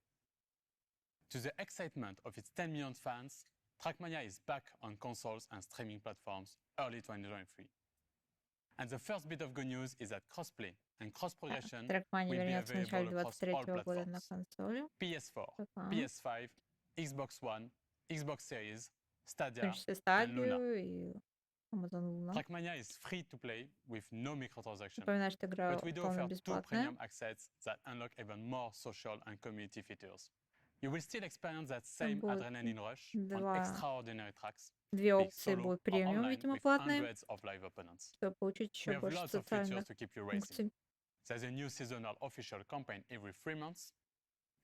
To the excitement of its 10 million fans, Trackmania is back on consoles and streaming platforms early 2023. And the first bit of good news is that crossplay and cross-progression will be available across all platforms. PS4, PS5, Xbox One, Xbox Series, Stadia, and Luna. Amazon Luna. Trackmania is free to play with no microtransactions. Напоминаю, что игра But we do полностью offer 2 бесплатная. premium access that unlock even more social and community features. You will still experience that same adrenaline rush on extraordinary tracks. Две опции будут премиум, видимо, платные, чтобы получить еще больше социальных функций. There's a new seasonal official campaign every 3 months.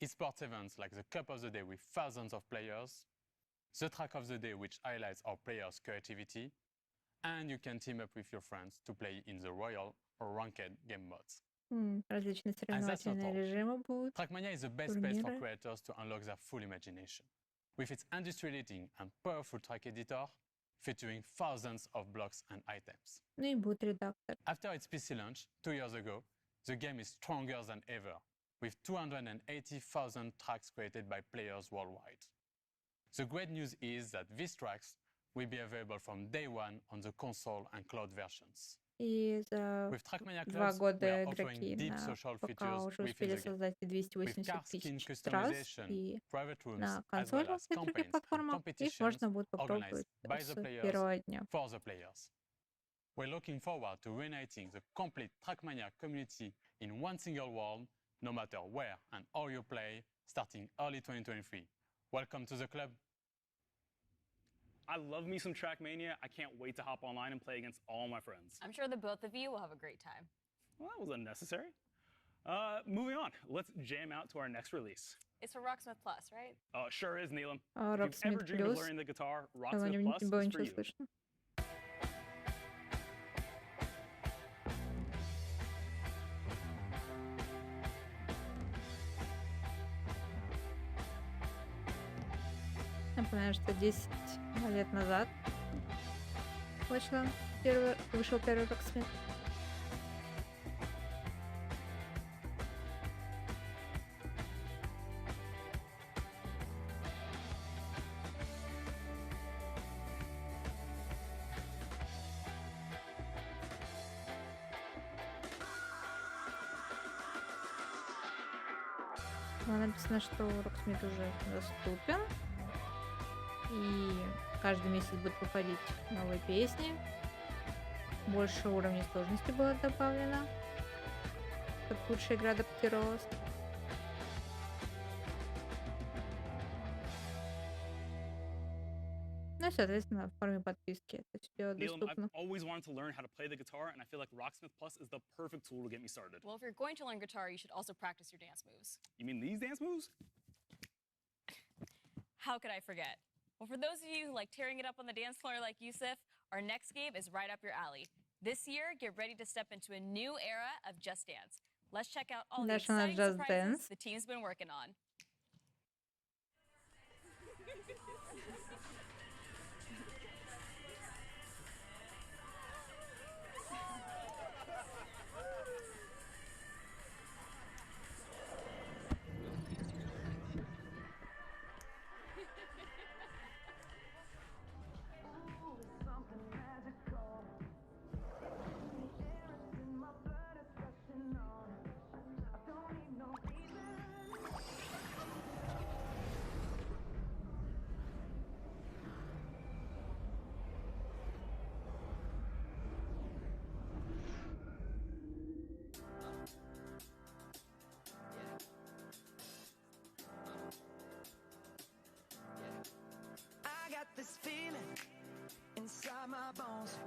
Esports events like the Cup of the Day with thousands of players. The Track of the Day, which highlights our players' creativity. And you can team up with your friends to play in the Royal or Ranked game modes. Различные соревновательные режимы будут. Trackmania is the best place for creators to unlock their full imagination. With its industry-leading and powerful track editor, featuring thousands of blocks and items. Ну и будет редактор. After its PC launch 2 years ago, the game is stronger than ever, with 280,000 tracks created by players worldwide. The great news is that these tracks will be available from day one on the console and cloud versions. И за 2 года игроки на ПК уже успели создать 280 тысяч трасс, и на консольных и других платформах их можно будет попробовать с первого дня. We're looking forward to reuniting the complete Trackmania community in one single world, no matter where and how you play, starting early 2023. Welcome to the club. I love me some Trackmania. I can't wait to hop online and play against all my friends. I'm sure the both of you will have a great time. Well, that was unnecessary. Moving on, let's jam out to our next release. It's for Rocksmith Plus, right? Sure is, Neelam. If you've ever dreamed of learning the guitar, Rocksmith Plus is for you. Напоминаю, что 10 лет назад вышел первый Rocksmith. Написано, что Rocksmith уже доступен. И каждый месяц будут выходить новые песни. Больше уровней сложности было добавлено, как лучшая игра адаптировалась. Ну и, соответственно, в форме подписки это все доступно. I've always wanted to learn how to play the guitar, and I feel like Rocksmith Plus is the perfect tool to get me started. Well, if you're going to learn guitar, you should also practice your dance moves. You mean these dance moves? How could I forget? Well, for those of you who like tearing it up on the dance floor like Yusuf, our next game is right up your alley. This year, get ready to step into a new era of Just Dance. Let's check out all the exciting surprises the team's been working on. This feeling inside my bones,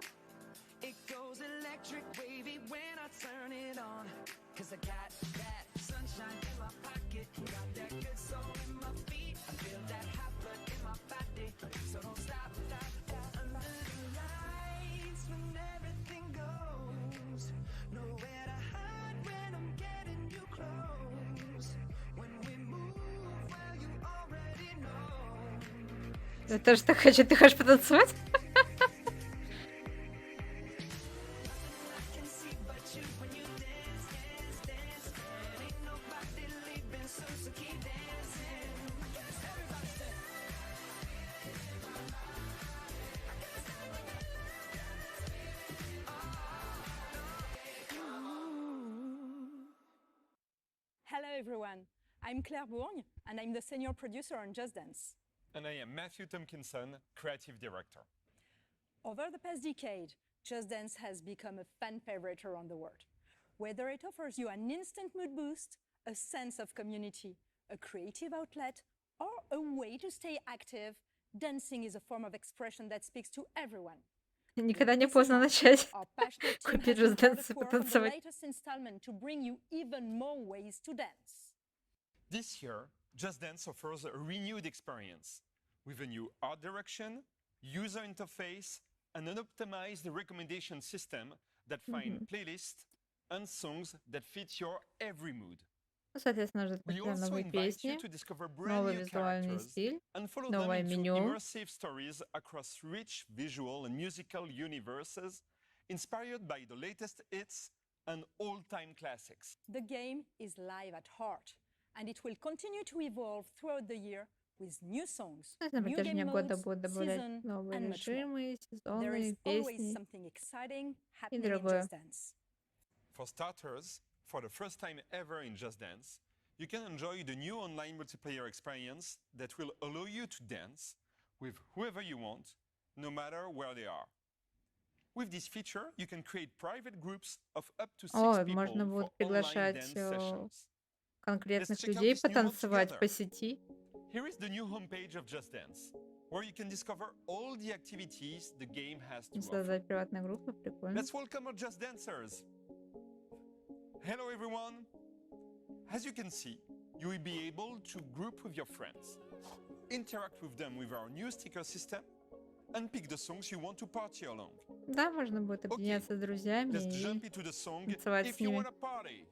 it goes electric wavy when I turn it on. Cause I got that sunshine in my pocket, got that good soul in my feet, I feel that hot blood in my body, so don't stop, stop. Under the lights when everything goes, nowhere to hide when I'm getting you close. When we move, well you already know. Я тоже так хочу. Ты хочешь потанцевать? Hello everyone, I'm Claire Bourgne and I'm the senior producer on Just Dance. And I am Matthew Tompkinson, creative director. Over the past decade, Just Dance has become a fan favorite around the world. Whether it offers you an instant mood boost, a sense of community, a creative outlet, or a way to stay active, dancing is a form of expression that speaks to everyone. Никогда не поздно начать. Our passionate team Купить has Just been hard Dance at и work on the потанцевать. latest installment to bring you even more ways to dance. This year, Just Dance offers a renewed experience with a new art direction, user interface, and an optimized recommendation system that find playlists and songs that fit your every mood. Ну, соответственно, ждут We какие-то also новые invite you песни, to discover brand новый new визуальный characters стиль, and follow новое them into меню. immersive stories across rich visual and musical universes inspired by the latest hits and all-time classics. The game is live at heart, and it will continue to evolve throughout the year with new songs, На new протяжении game года modes, будут добавлять season, новые and much more. режимы, There is сезоны, always песни something exciting и happening in другое. Just Dance. For starters, for the first time ever in Just Dance, you can enjoy the new online multiplayer experience that will allow you to dance with whoever you want, no matter where they are. With this feature, you can create private groups of up to 6 О, people можно for будет online приглашать dance sessions. конкретных Let's check out людей this new mode потанцевать together. по сети. Here is the new homepage of Just Dance, where you can discover all the activities the game has to offer. Создать приватные группы, прикольно. Let's welcome our Just Dancers. Hello, everyone. As you can see, you will be able to group with your friends, interact with them with our new sticker system, and pick the songs you want to party along. Да, можно будет объединяться с друзьями Let's и jump into the song танцевать if с you ними. want to party.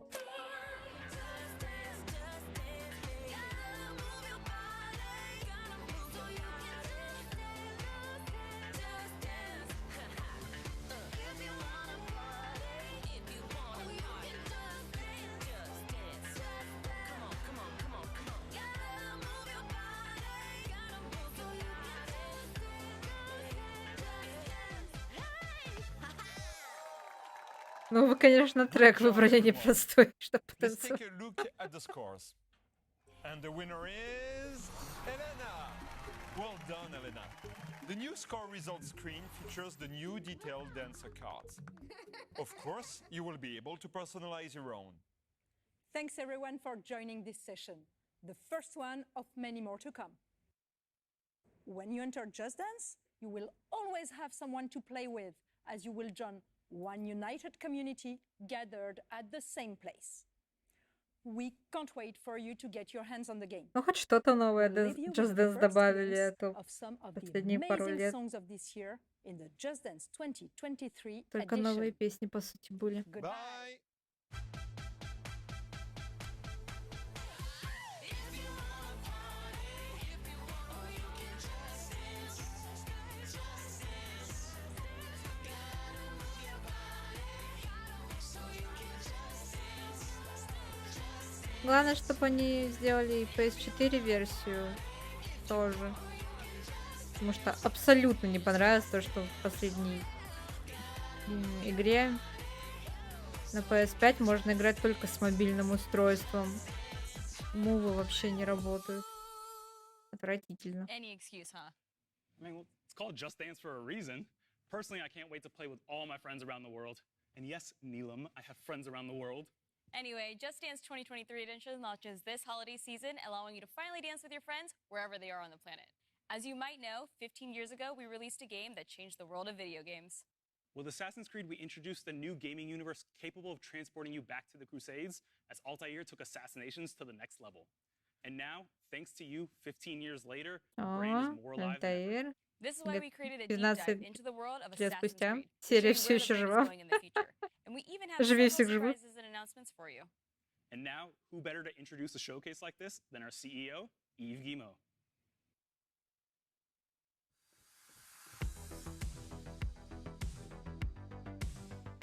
Ну, вы, конечно, трек выбрали непростой, чтобы Let's take потанцевать. a look at the scores. And the winner is Elena. Well done, Elena. The new score results screen features the new detailed dancer cards. Of course, you will be able to personalize your own. Thanks everyone for joining this session, the first one of many more to come. When you enter Just Dance, you will always have someone to play with, as you will join one united community gathered at the same place. We can't wait for you to get your hands on the game. Ну, хоть что-то новое We'll leave you Just with the Dance first добавили, а glimpse то of some of the последние пару amazing лет songs of this year in the Just Dance 2023 только edition. новые песни, по сути, были. Bye. Главное, чтобы они сделали и PS4 версию тоже. Потому что абсолютно не понравилось то, что в последней игре на PS5 можно играть только с мобильным устройством. Мувы вообще не работают. Отвратительно. Any excuse, huh? I mean, well, it's called Just Dance for a reason. Personally, I can't wait to play with all my friends around the world. And yes, Neelam, I have friends around the world. Anyway, Just Dance 2023 edition launches this holiday season, allowing you to finally dance with your friends wherever they are on the planet. As you might know, 15 years ago, we released a game that changed the world of video games. With Assassin's Creed, we introduced a new gaming universe capable of transporting you back to the Crusades, as Altair took assassinations to the next level. And now, thanks to you, 15 years later, the brand is more alive than ever. Альтаир. This is why we created a deep dive into the world of лет Assassin's спустя Creed, to серия show все you еще where the brand жива. is going in the future. And we even have Живее several всех живых. surprises and announcements for you. And now, who better to introduce a showcase like this than our CEO, Yves Guillemot.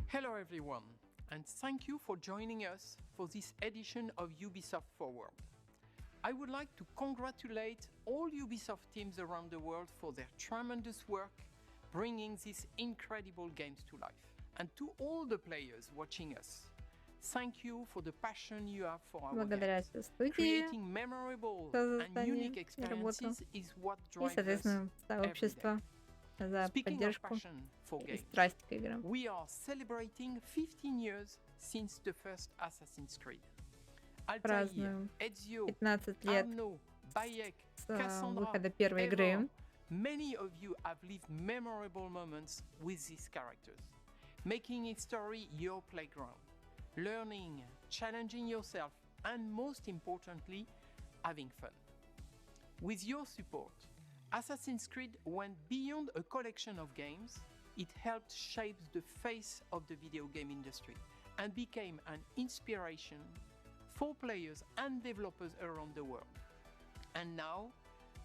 Hello everyone, and thank you for joining us for this edition of Ubisoft Forward. I would like to congratulate all Ubisoft teams around the world for their tremendous work bringing these incredible games to life. And to all the players watching us, thank you for the passion you have for our Благодаря games. студии Creating memorable за and unique создание и работу. experiences is what И, drives us соответственно, every day. сообщество. за поддержку и страсть к играм. We are celebrating 15 years since the first Assassin's Creed. Празднуем 15 лет с выхода первой игры. Many of you have lived memorable moments with these characters, making its story your playground, learning, challenging yourself, and most importantly, having fun. With your support, Assassin's Creed went beyond a collection of games. It helped shape the face of the video game industry and became an inspiration for players and developers around the world. And now,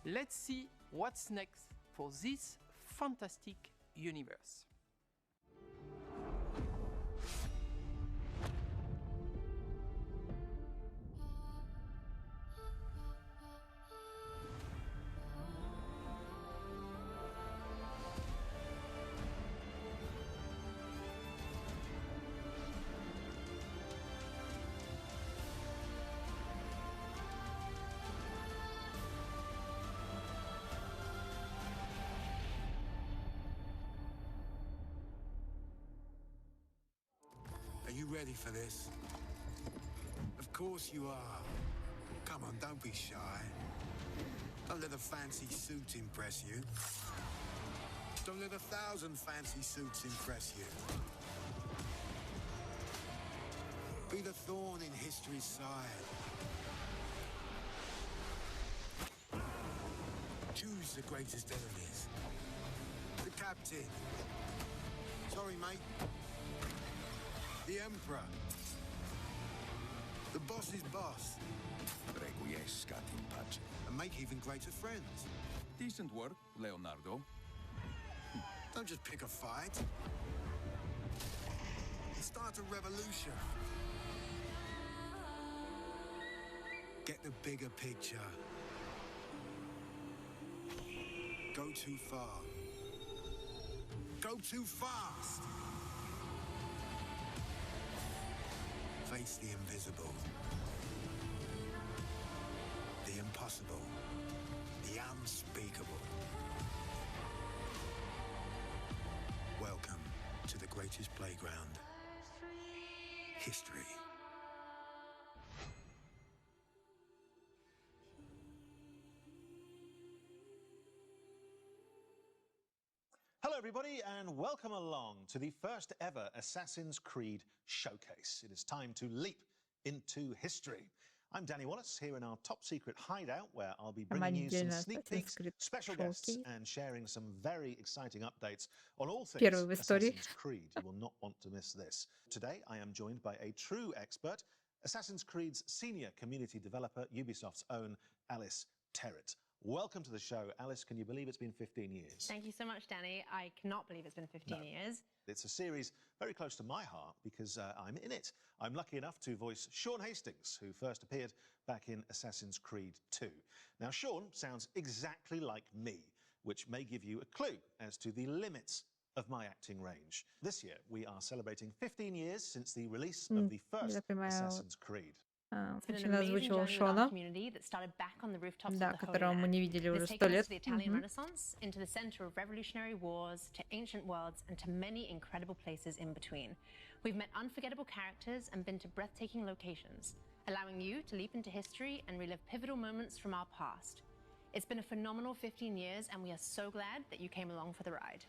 let's see what's next for this fantastic universe. Are you ready for this? Of course you are. Come on, don't be shy. Don't let a fancy suit impress you. Don't let 1,000 fancy suits impress you. Be the thorn in history's side. Choose the greatest enemies. The captain. Sorry, mate. The Emperor. The boss's boss. And make even greater friends. Decent work, Leonardo. Don't just pick a fight. Start a revolution. Get the bigger picture. Go too far. Go too fast. Face the invisible, the impossible, the unspeakable. Welcome to the greatest playground, history. Hello everybody and welcome along to the first ever Assassin's Creed showcase. It is time to leap into history. I'm Danny Wallace here in our top secret hideout where I'll be bringing you some sneak peeks, special guests and sharing some very exciting updates on all things Assassin's Creed. You will not want to miss this. Today I am joined by a true expert, Assassin's Creed's senior community developer, Ubisoft's own Alice Terrett. Welcome to the show. Alice, can you believe it's been 15 years? Thank you so much, Danny. I cannot believe it's been 15 years. It's a series very close to my heart because I'm in it. I'm lucky enough to voice Sean Hastings, who first appeared back in Assassin's Creed 2. Now, Sean sounds exactly like me, which may give you a clue as to the limits of my acting range. This year, we are celebrating 15 years since the release of the first Assassin's Creed. Очень озвучивал Шона, да, которого мы не видели уже 100 лет. Renaissance, into the center of revolutionary wars, to ancient worlds, and to many incredible places in between. We've met unforgettable characters and been to breathtaking locations, allowing you to leap into history and relive pivotal moments from our past. It's been a phenomenal 15 years, and we are so glad that you came along for the ride.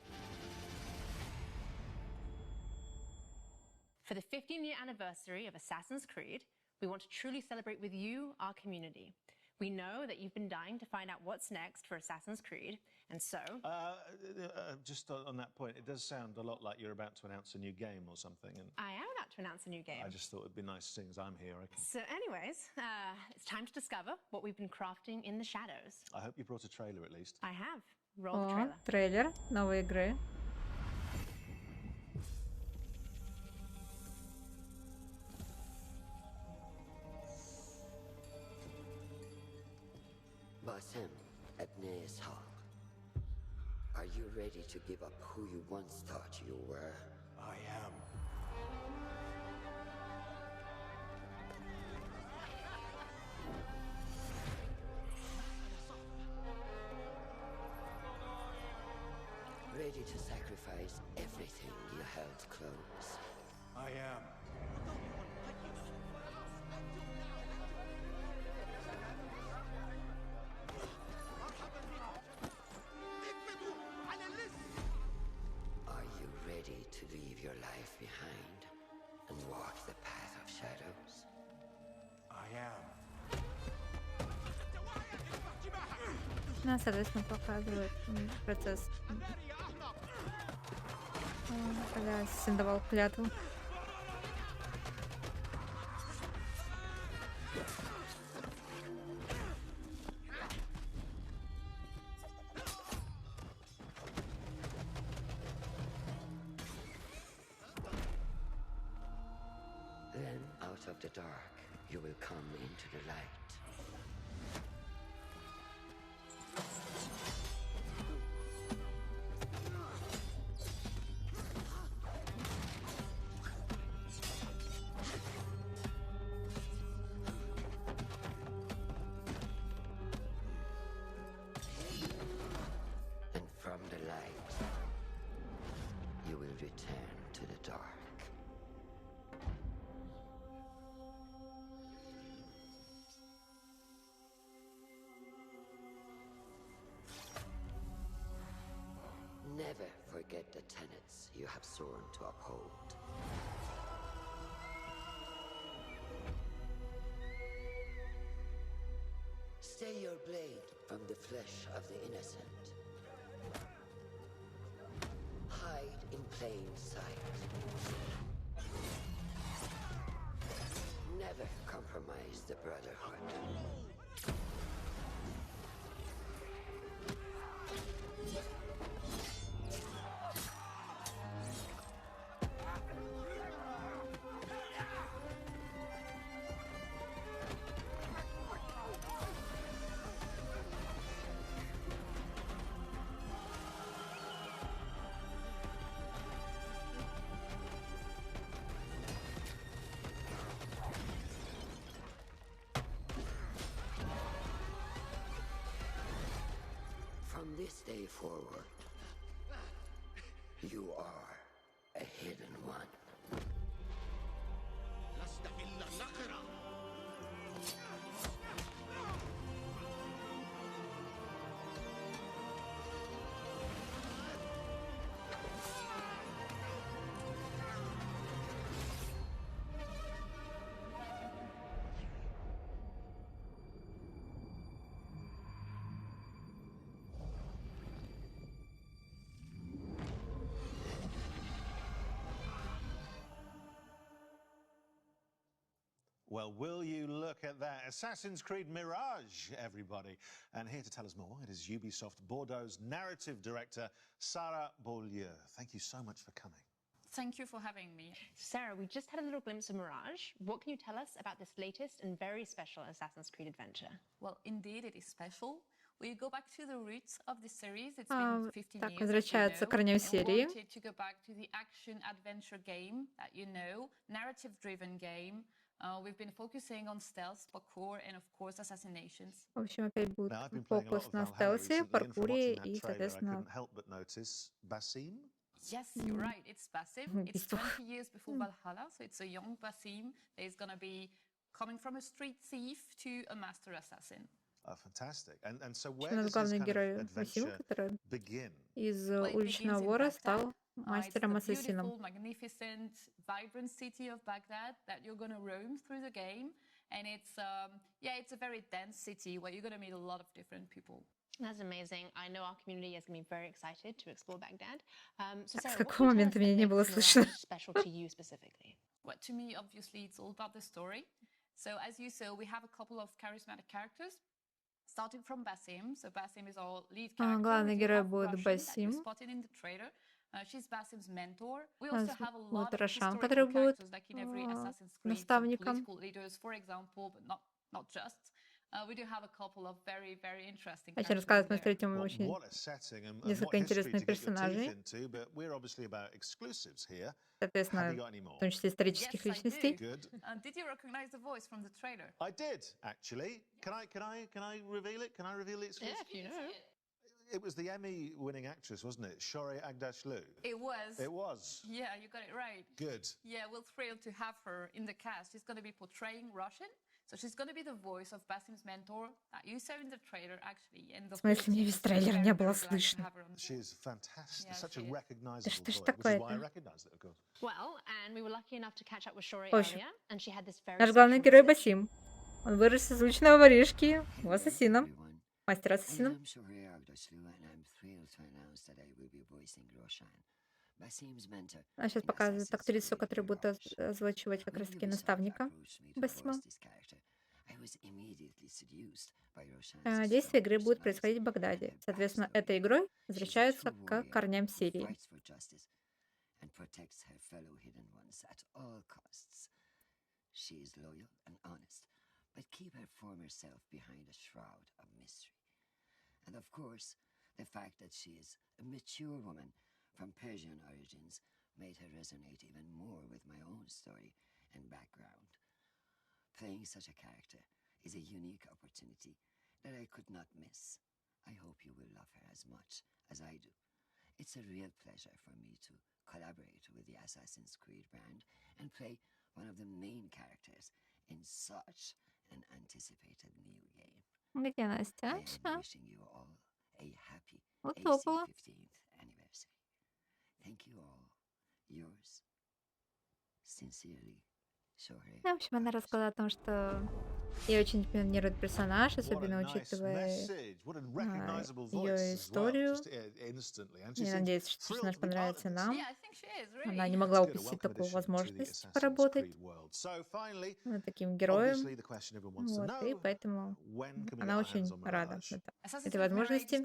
For the 15-year anniversary of Assassin's Creed, we want to truly celebrate with you, our community. We know that you've been dying to find out what's next for Assassin's Creed, and so... Just on that point, it does sound a lot like you're about to announce a new game or something. And I am about to announce a new game. I just thought it'd be nice, seeing as I'm here. So anyways, it's time to discover what we've been crafting in the shadows. I hope you brought a trailer at least. I have. Roll the trailer. Трейлер новой игры. Basim Ebneshak, are you ready to give up who you once thought you were? I am. ready to sacrifice everything you held close? I am. Are you ready to leave your life behind and walk the path of shadows? I am. Ну, соответственно, показывает процесс, когда Ассасин давал клятву. Then, out of the dark, you will come into the light. And from the light, you will return to the dark. Never forget the tenets you have sworn to uphold. Stay your blade from the flesh of the innocent. Hide in plain sight. Never compromise the Brotherhood. From this day forward, you are a hidden one. Well, will you look at that? Assassin's Creed Mirage, everybody. And here to tell us more, it is Ubisoft Bordeaux's narrative director, Sarah Beaulieu. Thank you so much for coming. Thank you for having me. Sarah, we just had a little glimpse of Mirage. What can you tell us about this latest and very special Assassin's Creed adventure? Well, indeed, it is special. We go back to the roots of the series. It's been 15 Так, years, возвращается к as you know, корням and серии. wanted to go back to the action-adventure game that you know, narrative-driven game. We've been focusing on stealth, parkour, and of course, assassinations. В общем, опять будет Now, I've been playing a lot фокус of на Valhalla стелсе, recently, and from паркуре watching that и, trailer, I соответственно, couldn't help but notice Basim. Yes, you're right. It's Basim. It's убийство. 20 years before Valhalla, so it's a young Basim that is going to be coming from a street thief to a master assassin. Oh, fantastic. And so В where общем, у нас does this главный kind герой of Васим, adventure который begin? из Well, it уличного begins in вора Baghdad. стал It's мастером-ассасином. the beautiful, magnificent, vibrant city of Baghdad that you're going to roam through the game. And it's, it's a very dense city where you're going to meet a lot of different people. That's amazing. I know our community is going to be very excited to explore Baghdad. So Так, с Sarah, what какого can you tell момента us меня that не было makes слышно? Mirage special to you specifically? Well, to me, obviously, it's all about the story. So as you saw, we have a couple of charismatic characters, starting from Basim. So Basim is our lead character. Главный We do герой have будет Roshan that you Басим. spotted in the trailer. She's Basim's mentor. We У нас also have a будет lot of Рошан, historical который будет characters, like in every Assassin's Creed, some наставником. political leaders, for example, but not just. We do have a couple of very, very interesting Очень characters рассказывать, in мы there. встретим очень What a setting and несколько what history интересных to get your teeth персонажей, into, but we're obviously about exclusives here. Have соответственно, you got any more? в том числе исторических Yes, I личностей. do. Good. Did you recognize the voice from the trailer? I did actually. Can I reveal it? Can I reveal the exclusive? Yeah, if you know. it was the Emmy-winning actress, wasn't it? Shorey Agdashlu. It was. It was. Yeah, you got it right. Good. Yeah, we're thrilled to have her in the cast. She's going to be portraying Russian. So she's going to be the voice of Basim's mentor that you saw in the trailer, actually. And the В смысле, мне весь трейлер не было слышно. She is fantastic. Yeah, Such a she is. recognizable что ж voice, which is why I такое-то? recognized it, of course. Well, and we were lucky enough to catch up with Shori В общем, earlier, and she had this very наш главный special герой message. Басим. Он вырос из уличного воришки в ассасина. Мастер ассасина. I'm Shorey Agdashlu, and I'm thrilled to announce that I will be voicing Roshan, Basim's mentor. Она сейчас показывает актрису, которая будет озвучивать как раз-таки наставника Басима. I was immediately seduced by Roshan's Действие игры будет происходить в Багдаде. Соответственно, этой игрой возвращаются к корням Сирии. fights for justice and protects her fellow hidden ones at all costs. She is loyal and honest, but keep her former self behind a shroud of mystery. And of course, the fact that she is a mature woman from Persian origins made her resonate even more with my own story and background. Playing such a character is a unique opportunity that I could not miss. I hope you will love her as much as I do. It's a real pleasure for me to collaborate with the Assassin's Creed brand and play one of the main characters in such an anticipated new game. Где Настя? I am wishing you all a happy Утопала. 15th anniversary. Thank you all. Yours sincerely, Shorey. В общем, она рассказала о том, что ей очень импонирует персонаж, особенно учитывая ее историю. Я надеюсь, что персонаж понравится нам. Она не могла упустить такую возможность поработать над таким героем. Вот, и поэтому она очень рада этой возможности.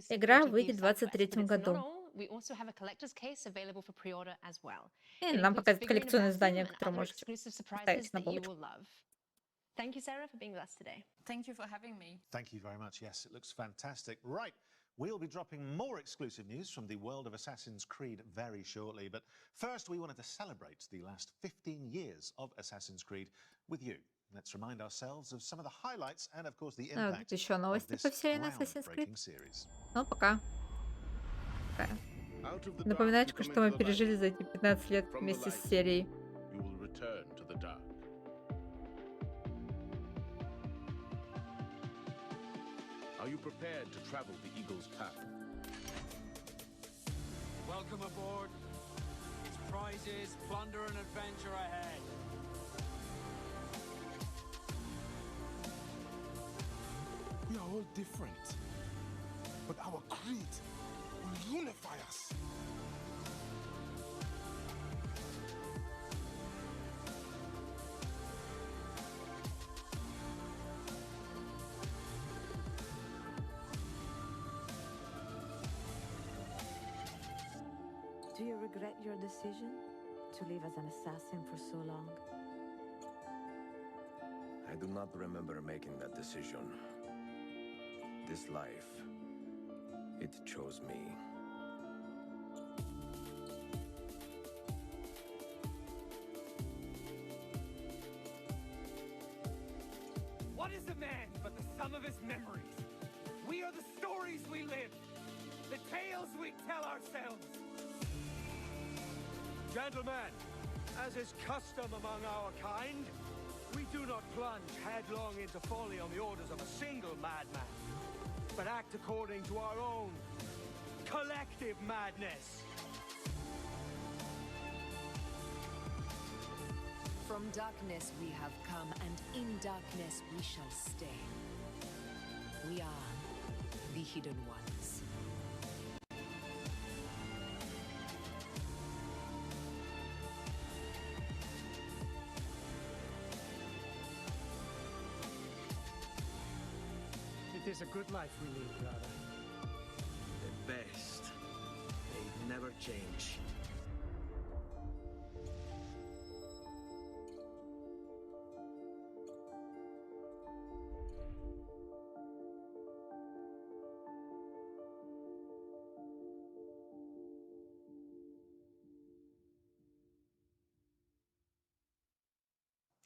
Игра выйдет в 2023 году. И нам показывают коллекционное издание, которое можете поставить на полочку. Thank you, Sarah, for being with us today. Thank you for having me. Thank you very much. Yes, it looks fantastic. Right, we'll be dropping more exclusive news from the world of Assassin's Creed very shortly. But first, we wanted to celebrate the last 15 years of Assassin's Creed with you. Let's remind ourselves of some of the highlights and, of course, the impact еще новости of по this вселенной Assassin's Creed. groundbreaking series. Ну, пока. Напоминаю, что мы пережили за эти 15 лет вместе с серией. Are you prepared to travel the Eagle's path? Welcome aboard. It's prizes, plunder, and adventure ahead. We are all different, but our creed will unify us. Do you regret your decision to live as an assassin for so long? I do not remember making that decision. This life, it chose me. What is a man but the sum of his memories? We are the stories we live, the tales we tell ourselves. Gentlemen, as is custom among our kind, we do not plunge headlong into folly on the orders of a single madman, but act according to our own collective madness. From darkness we have come, and in darkness we shall stay. We are the Hidden Ones. It is a good life we lead, brother. The best. They never change.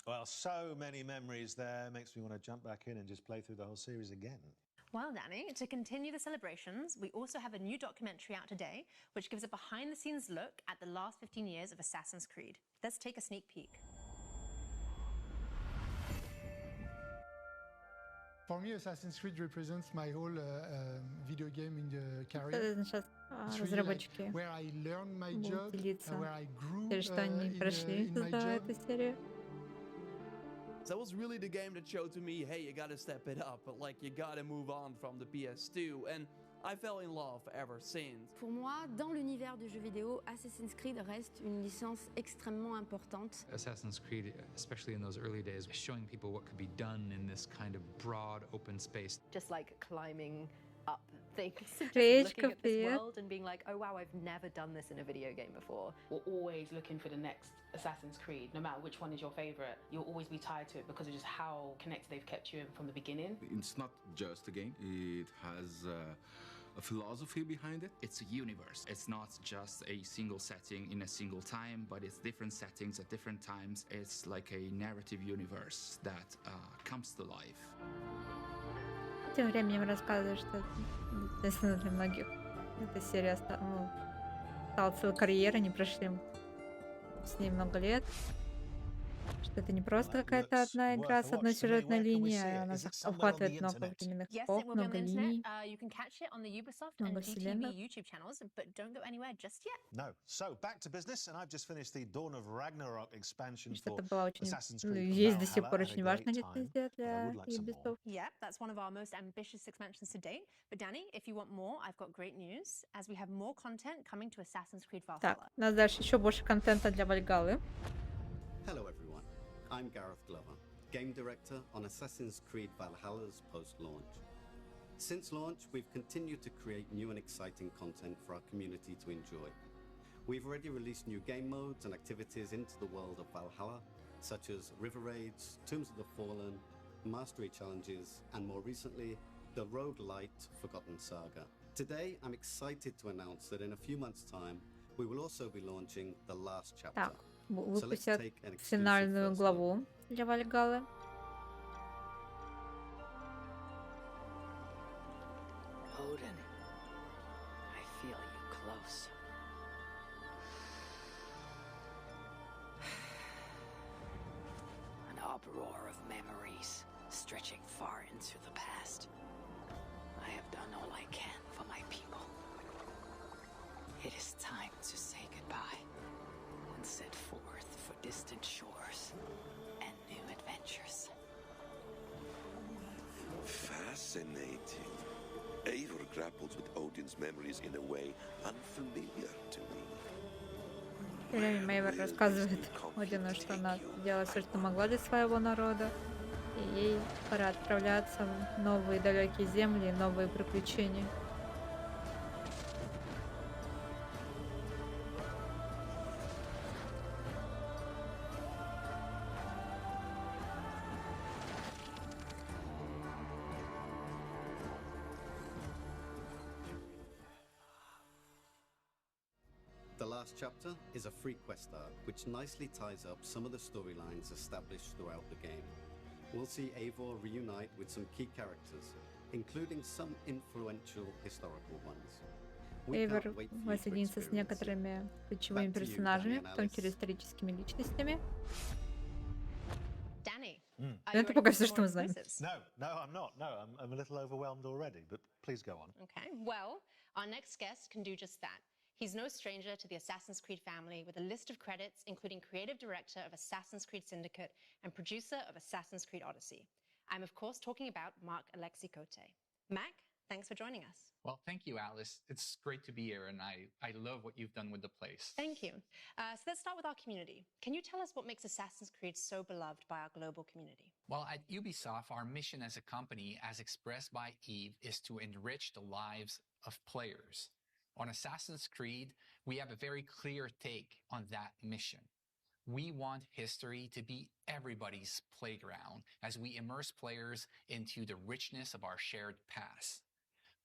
Well, so many memories there. Makes me want to jump back in and just play through the whole series again. Well, Danny, to continue the celebrations, we also have a new documentary out today, which gives a behind-the-scenes look at the last 15 years of Assassin's Creed. Let's take a sneak peek. For me, Assassin's Creed represents my whole video gaming career. Сейчас It's really like разработчики where I learned my будут job, делиться where I grew тем, что они прошли, in my создавая job. эту серию. That was really the game that showed to me, hey, you gotta step it up, but like you gotta move on from the PS2, and I fell in love ever since. Pour moi, dans l'univers du jeu vidéo, Assassin's Creed reste une licence extrêmement importante. Assassin's Creed, especially in those early days, showing people what could be done in this kind of broad open space. Just like climbing up things, just Речка, looking at this привет. world and being like, oh wow, I've never done this in a video game before. We're always looking for the next Assassin's Creed. No matter which one is your favorite, you'll always be tied to it because of just how connected they've kept you in from the beginning. It's not just a game, it has a philosophy behind it. It's a universe. It's not just a single setting in a single time, but it's different settings at different times. It's like a narrative universe that comes to life. Тем временем рассказывают, что, естественно, для многих эта серия стала целой карьерой, они прошли с ней много лет. Что это не просто какая-то одна игра с одной сюжетной линией, а она охватывает много временных Yes, эпох, it will be on много the линий. internet. You can catch it on the Ubisoft and Много GTV вселенных. YouTube channels, but don't go anywhere just yet. No. So, back to business, and I've just finished the Dawn of Ragnarok expansion for Это была очень, Assassin's ну, Creed есть до сих Valhalla. пор Had a очень great важная time, лицензия but I для would like some more. Ubisoft. Yep, that's one of our most ambitious expansions to date. But Danny, if you want more, I've got great news, as we have more content coming to Assassin's Creed Так, Valhalla. у нас дальше еще больше контента для Вальгаллы. Hello everyone, I'm Gareth Glover, Game Director on Assassin's Creed Valhalla's post-launch. Since launch, we've continued to create new and exciting content for our community to enjoy. We've already released new game modes and activities into the world of Valhalla, such as River Raids, Tombs of the Fallen, Mastery Challenges, and more recently, the roguelite Forgotten Saga. Today, I'm excited to announce that in a few months' time, we will also be launching the last chapter. Так, So let's выпустят take an exclusive финальную first look. главу для Вальгаллы. Odin, I feel you close. An uproar of memories stretching far into the past. I have done all I can for my people. It is time to say goodbye and set forth for distant shores and new adventures. Fascinating. Eivor grapples with Odin's memories in a way unfamiliar to me. Все время Мэйвор рассказывает Одину, что она делала все, что могла для своего народа, и ей пора отправляться в новые далекие земли, новые приключения. The last chapter is a free quest arc, which nicely ties up some of the storylines established throughout the game. We'll see Eivor reunite with some key characters, including some influential historical ones. We Эйвор can't wait for you to воссоединится с experience it. некоторыми ключевыми Back to you, персонажами, Danny and в том Alice. числе историческими личностями. Danny, Это пока все, что мы знаем. No, I'm not. No, I'm a little overwhelmed already, but please go on. Okay, well, our next guest can do just that. He's no stranger to the Assassin's Creed family, with a list of credits including creative director of Assassin's Creed Syndicate and producer of Assassin's Creed Odyssey. I'm of course talking about Mark Alexi Cote. Mac, thanks for joining us. Well, thank you, Alice. It's great to be here, and I love what you've done with the place. Thank you. So let's start with our community. Can you tell us what makes Assassin's Creed so beloved by our global community? Well, at Ubisoft, our mission as a company, as expressed by Eve, is to enrich the lives of players. On Assassin's Creed, we have a very clear take on that mission. We want history to be everybody's playground as we immerse players into the richness of our shared past.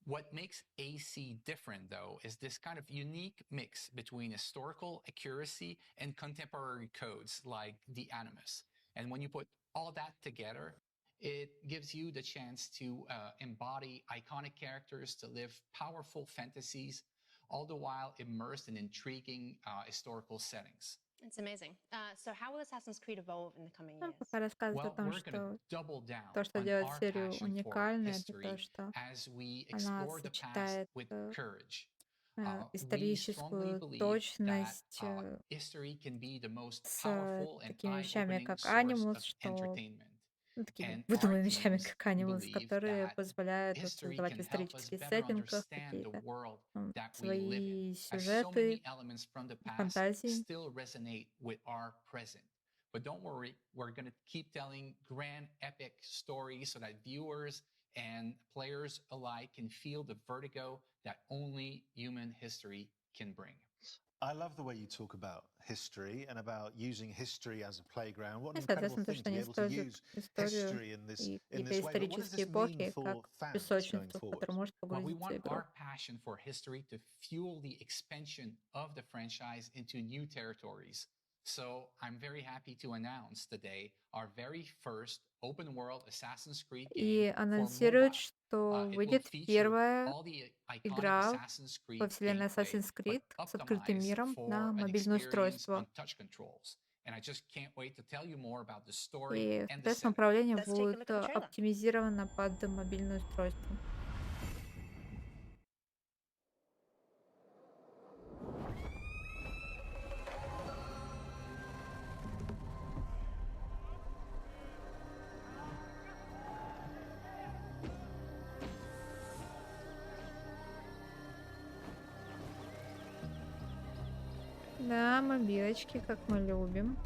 What makes AC different, though, is this kind of unique mix between historical accuracy and contemporary codes like the Animus. And when you put all that together, it gives you the chance to embody iconic characters, to live powerful fantasies, all the while immersed in intriguing historical settings. It's amazing. So how will Assassin's Creed evolve in the coming years? Пока рассказывает о Well, том, we're going to что double down то, что on делает our серию passion for уникальной, это то, history что as we она explore the past сочетает with courage. We strongly историческую believe that точность history can be the most с powerful and такими вещами, eye-opening как source анимус, of что entertainment. такими And our выдуманными вещами, teams как анимус, believe которые that позволяют вот history создавать в can help us исторических better сеттингах understand the какие-то world that we live in, свои as so сюжеты, many elements from the past фантазии. still resonate with our present. But don't worry, we're going to keep telling grand epic stories so that viewers and players alike can feel the vertigo that only human history can bring. I love the way you talk about history and about using history as a playground. What И, an incredible соответственно, то, thing что to be они able to используют use историю history in и this какие-то way. But what does исторические this mean эпохи for как fans going песочницу, в forward? которую может Well, we погрузиться want игрок. our passion for history to fuel the expansion of the franchise into new territories. So I'm very happy to announce today our very first open world Assassin's Creed И game for анонсируют, mobile. что It will выйдет feature первая all the iconic игра Assassin's во Creed вселенной gameplay, Assassin's but Creed с открытым optimized миром на for an мобильное experience устройство. on touch controls. And I just can't wait to tell you more about the story И, and the соответственно, setting. управление Let's take a будет look at the trailer. оптимизировано под мобильное устройство. Да, мобилочки, как мы любим.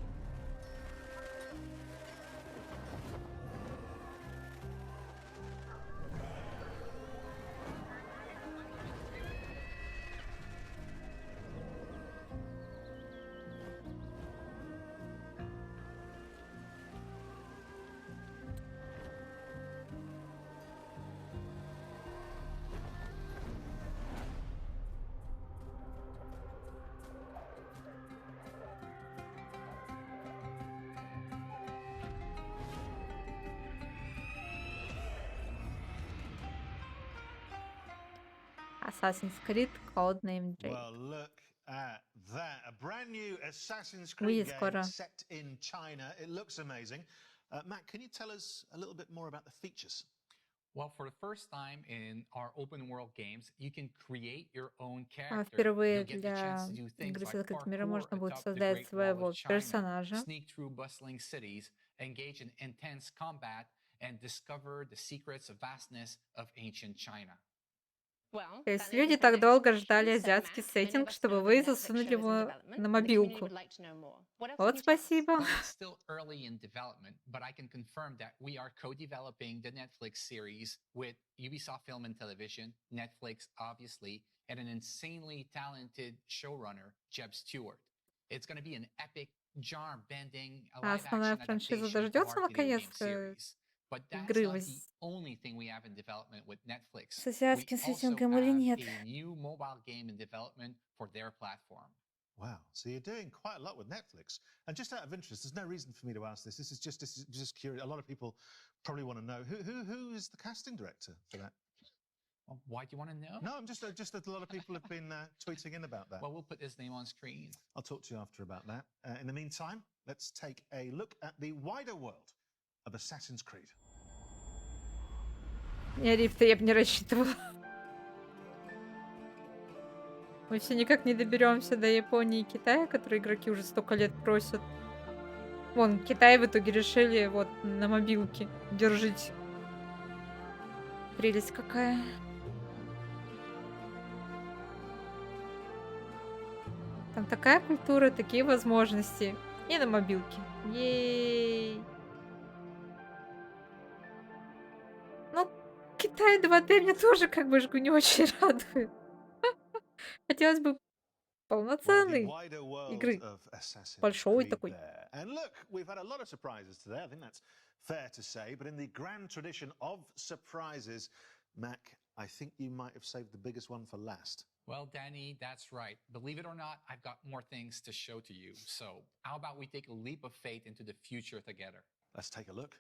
Assassin's Creed Codename Jade. Well, look at that. A brand new Assassin's Выйдет Creed game скоро. set in China. It looks amazing. Matt, can you tell us a little bit more about the features? Well, for the first time in our open world games, you can create your own А character. впервые You'll get the chance для to do things игры с like открытым миром parkour можно будет atop the создать Great Wall своего of China, персонажа. sneak through bustling cities, engage in intense combat, and discover the secrets of vastness of ancient China. Well, То that есть leads люди us to так our next долго question. ждали So, азиатский Matt, many of сеттинг, us чтобы know вы that Netflix засунули show is in его development, на but the community мобилку. would like to know more. What else can Вот you tell us? спасибо. Well, it's still early in development, but I can confirm that we are co-developing the Netflix series with Ubisoft Film and Television, Netflix, obviously, and an insanely talented showrunner, Jeb Stewart. It's going to be an epic, genre-bending, А основная live-action франшиза adaptation of дождется our video наконец game series. But that's игры not the only thing we have in development with Netflix. с We азиатским also сеттингом или have нет. a new mobile game in development for their platform. Wow, so you're doing quite a lot with Netflix. And just out of interest, there's no reason for me to ask this. This is just curious. A lot of people probably want to know who is the casting director for that. Well, why do you want to know? No, I'm just a lot of people have been tweeting in about that. Well, we'll put his name on screen. I'll talk to you after about that. In the meantime, let's take a look at the wider world of Assassin's Creed. Рифта я бы не рассчитывала. Мы все никак не доберемся до Японии и Китая, которые игроки уже столько лет просят. Вон, Китай в итоге решили вот на мобилке. Держите. Прелесть какая. Там такая культура, такие возможности. И на мобилке. Ей. Ну, Китай 2D меня тоже как бы не очень радует. Хотелось бы полноценной игры. Большой такой. And look, we've had a lot of surprises today. I think that's fair to say. But in the grand tradition of surprises, Mac, I think you might have saved the biggest one for last. Well, Danny, that's right. Believe it or not, I've got more things to show to you. So how about we take a leap of faith into the future together? Let's take a look.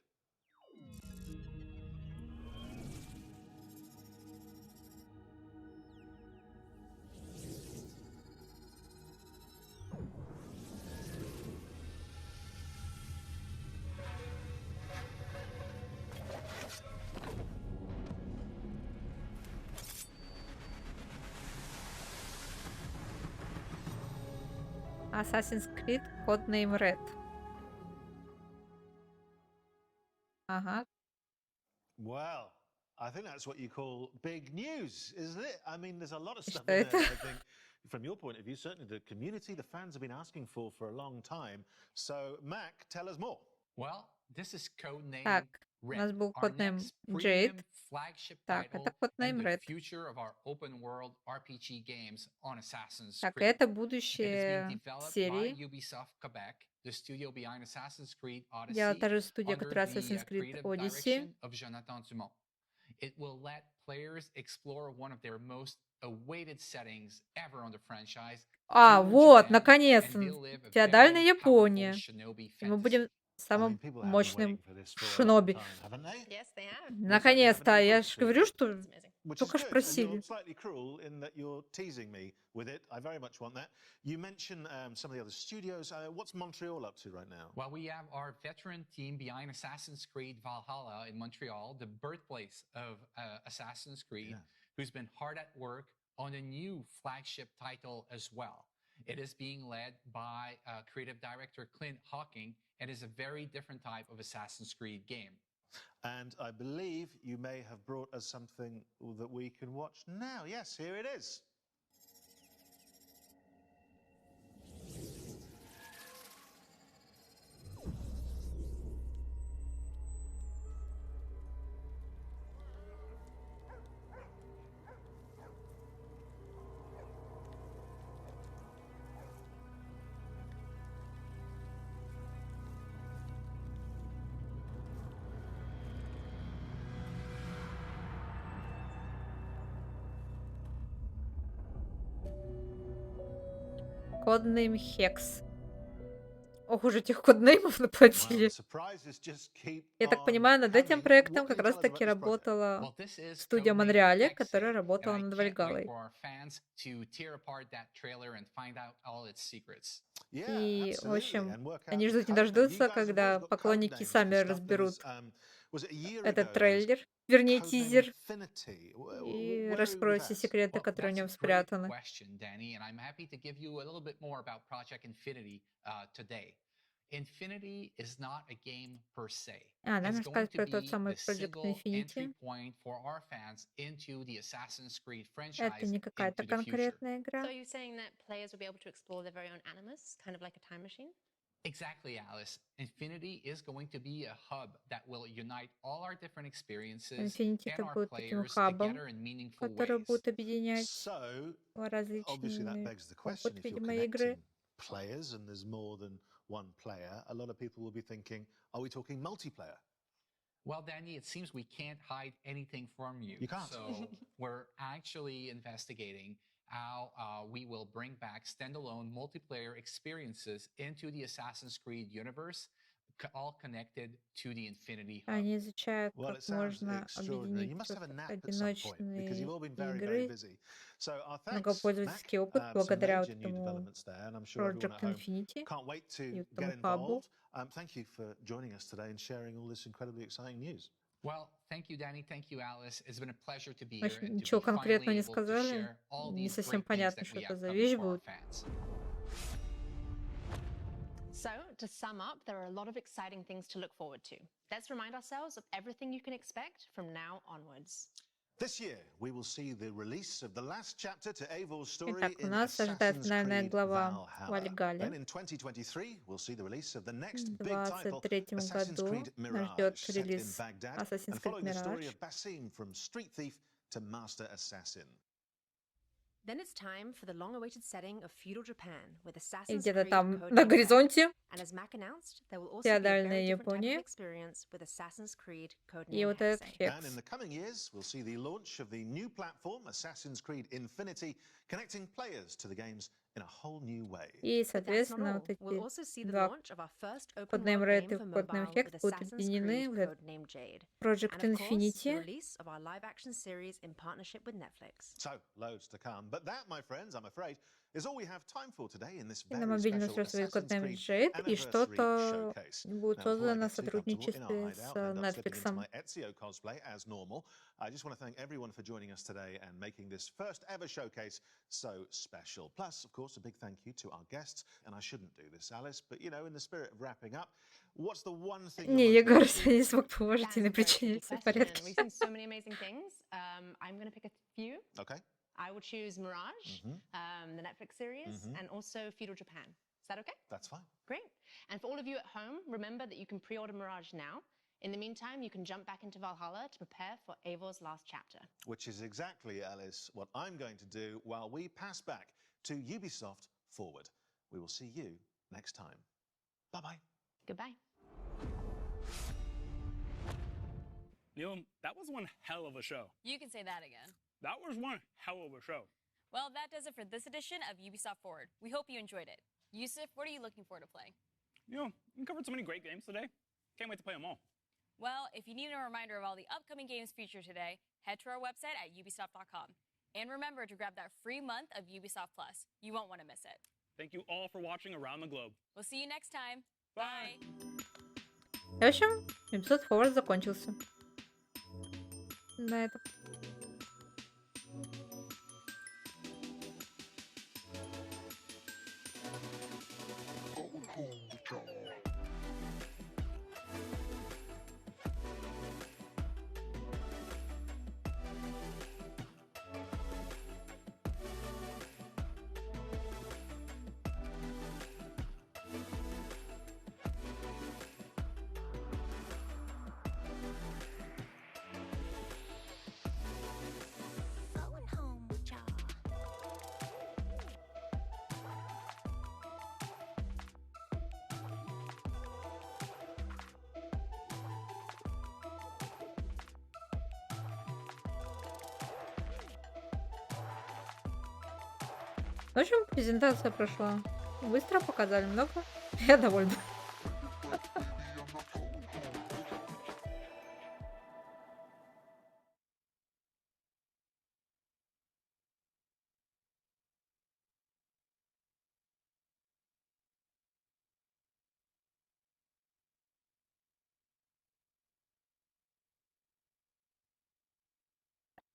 Assassin's Creed Codename Red. Ага. Well, I think that's what you call big news, isn't it? I mean, there's a lot of stuff Что in это? there that I think, from your point of view, certainly the community, the fans have been asking for a long time. So, Mac, tell us more. Well, this is codename Так, у нас Red, был our codename next Jade. premium flagship Так, title это and codename the Red. future of our open world RPG games on Assassin's Так, Creed. это It is being будущее developed by серии. Ubisoft Quebec, the studio behind Assassin's Creed Делала Odyssey, та же студия, under которая the Assassin's Creed creative Odyssey. direction of Jonathan Dumont. It will let players explore one of their most awaited settings ever on the franchise. А, feudal вот, Japan, наконец-то. and they'll live a Феодальная very powerful Япония. shinobi И мы fantasy. будем I самым mean, people have been мощным waiting for this for a long шиноби. time, haven't they? Yes, they have. Наконец-то, я же говорю, что Which is только ж good, and просили. you're slightly cruel in that you're teasing me with it. I very much want that. You mentioned some of the other studios. What's Montreal up to right now? Well, we have our veteran team behind Assassin's Creed Valhalla in Montreal, the birthplace of Assassin's Creed, who's been hard at work on a new flagship title as well. It is being led by creative director Clint Hawking and is a very different type of Assassin's Creed game. And I believe you may have brought us something that we can watch now. Yes, here it is. Коднейм Хекс. Ох уж этих коднеймов наплатили. Я так понимаю, над этим проектом как раз-таки работала студия Монреаля, которая работала над Вальгаллой. И, в общем, они ждут не дождутся, когда поклонники сами разберут этот трейлер, вернее, тизер, и раскроют все секреты, которые в нем спрятаны. Infinity is not a game per se. Нам It's рассказать going to про тот be самый the Project single entry Infinity. point for our fans into the Assassin's Creed franchise Это не какая-то into the future. конкретная игра. So are you saying that players will be able to explore their very own animus, kind of like a time machine? Exactly, Alice. Infinity is going to be a hub that will unite all our different experiences Infinity and это our будет таким players хабом, together in meaningful который ways. будет объединять Obviously, that различные begs the question: опыт, if you're видимо, игры. connecting players and there's more than one player, a lot of people will be thinking, are we talking multiplayer? Well, Danny, it seems we can't hide anything from you. You can't. So we're actually investigating how we will bring back standalone multiplayer experiences into the Assassin's Creed universe, all connected to the Infinity Hub. Они изучают, Well, как it sounds можно extraordinary. You объединить must have a вот nap at some point because you've all been very, very игры, busy. So our thanks, многопользовательский опыт, Mac. Some благодаря вот major new этому developments there, and I'm sure everyone Project at home Infinity can't wait to и get этому хабу. involved. Thank you for joining us today and sharing all this incredibly exciting news. Well, thank you, Danny. Thank you, Alice. It's been a pleasure to be В here общем, and to ничего be finally конкретного не able to сказали, share all не these совсем great things понятно, that что we это have за coming вещь for our будет. fans. So, to sum up, there are a lot of exciting things to look forward to. Let's remind ourselves of everything you can expect from now onwards. This year, we will see the release of the last chapter to Eivor's story Итак, in нас ожидает Assassin's финальная Creed глава Valhalla. Вальгалле. Then in 2023, we'll see the release of the next В big title, 2023 Assassin's году Creed нас ждет Mirage, set in релиз Baghdad, Assassin's and Creed following the story Mirage. of Basim from street thief to master assassin. Then it's time for the long-awaited setting of feudal Japan with И Assassin's где-то Creed там Codenamed на Red. горизонте And as Mac announced, there will also be a феодальная very different type of Япония. experience with Assassin's Creed И Codenamed вот этот Hexe. And in the coming years, we'll see the launch of the new platform, Assassin's Creed Infinity, connecting players to the games in a whole new way. И, But that's not соответственно, all. вот We'll эти also see the два launch of our first open коднейм world Red game и for коднейм mobile Hex with будут Assassin's объединены Creed в этот Codenamed Jade. Project And of course, the Infinity. release of our live-action series in partnership with Netflix. So, loads to come. But that, my friends, I'm afraid, is all we have time for today in this И на very мобильный special устройство Assassin's коднейм Creed Jade, и Anniversary что-то Showcase. будет Now, before I создано в get too comfortable in our сотрудничестве с hideout and end up slipping Netflix. into my Ezio cosplay as normal, I just want to thank everyone for joining us today and making this first ever showcase so special. Plus, of course, a big thank you to our guests. And I shouldn't do this, Alice, but you know, in the spirit of wrapping up, what's the one thing Не, you're Егор most не смог по That is уважительной a very причине, tricky все в question. порядке. We've seen so many amazing things. I'm going to pick a few. Okay. I will choose Mirage, the Netflix series, and also Feudal Japan. Is that okay? That's fine. Great. And for all of you at home, remember that you can pre-order Mirage now. In the meantime, you can jump back into Valhalla to prepare for Eivor's last chapter. Which is exactly, Alice, what I'm going to do while we pass back to Ubisoft Forward. We will see you next time. Bye-bye. Goodbye. Neil, that was one hell of a show. You can say that again. That was one hell of a show. Well, that does it for this edition of Ubisoft Forward. We hope you enjoyed it. Yusuf, what are you looking forward to playing? You know, we covered so many great games today. Can't wait to play them all. Well, if you need a reminder of all the upcoming games featured today, head to our website at ubisoft.com. And remember to grab that free month of Ubisoft Plus. You won't want to miss it. Thank you all for watching around the globe. We'll see you next time. Bye. В общем, Ubisoft Forward закончился. На этом. В общем, презентация прошла быстро, показали много. Я довольна.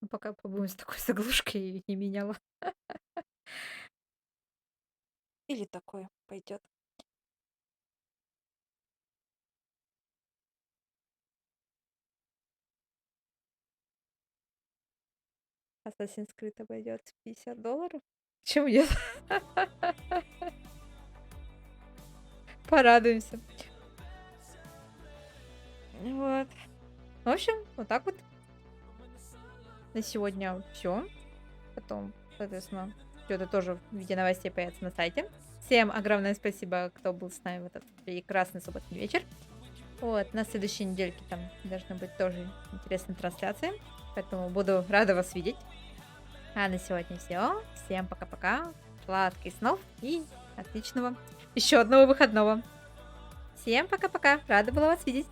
Пока побудем с такой заглушкой и не меняла. Или такое пойдет. Assassin's Creed обойдется $50. Чему нет? Порадуемся. Вот. В общем, вот так вот. На сегодня все. Потом, соответственно, что-то тоже в виде новостей появится на сайте. Всем огромное спасибо, кто был с нами в этот прекрасный субботний вечер. Вот, на следующей недельке там должны быть тоже интересные трансляции. Поэтому буду рада вас видеть. А на сегодня все. Всем пока-пока. Сладких снов и отличного еще одного выходного. Всем пока-пока. Рада была вас видеть.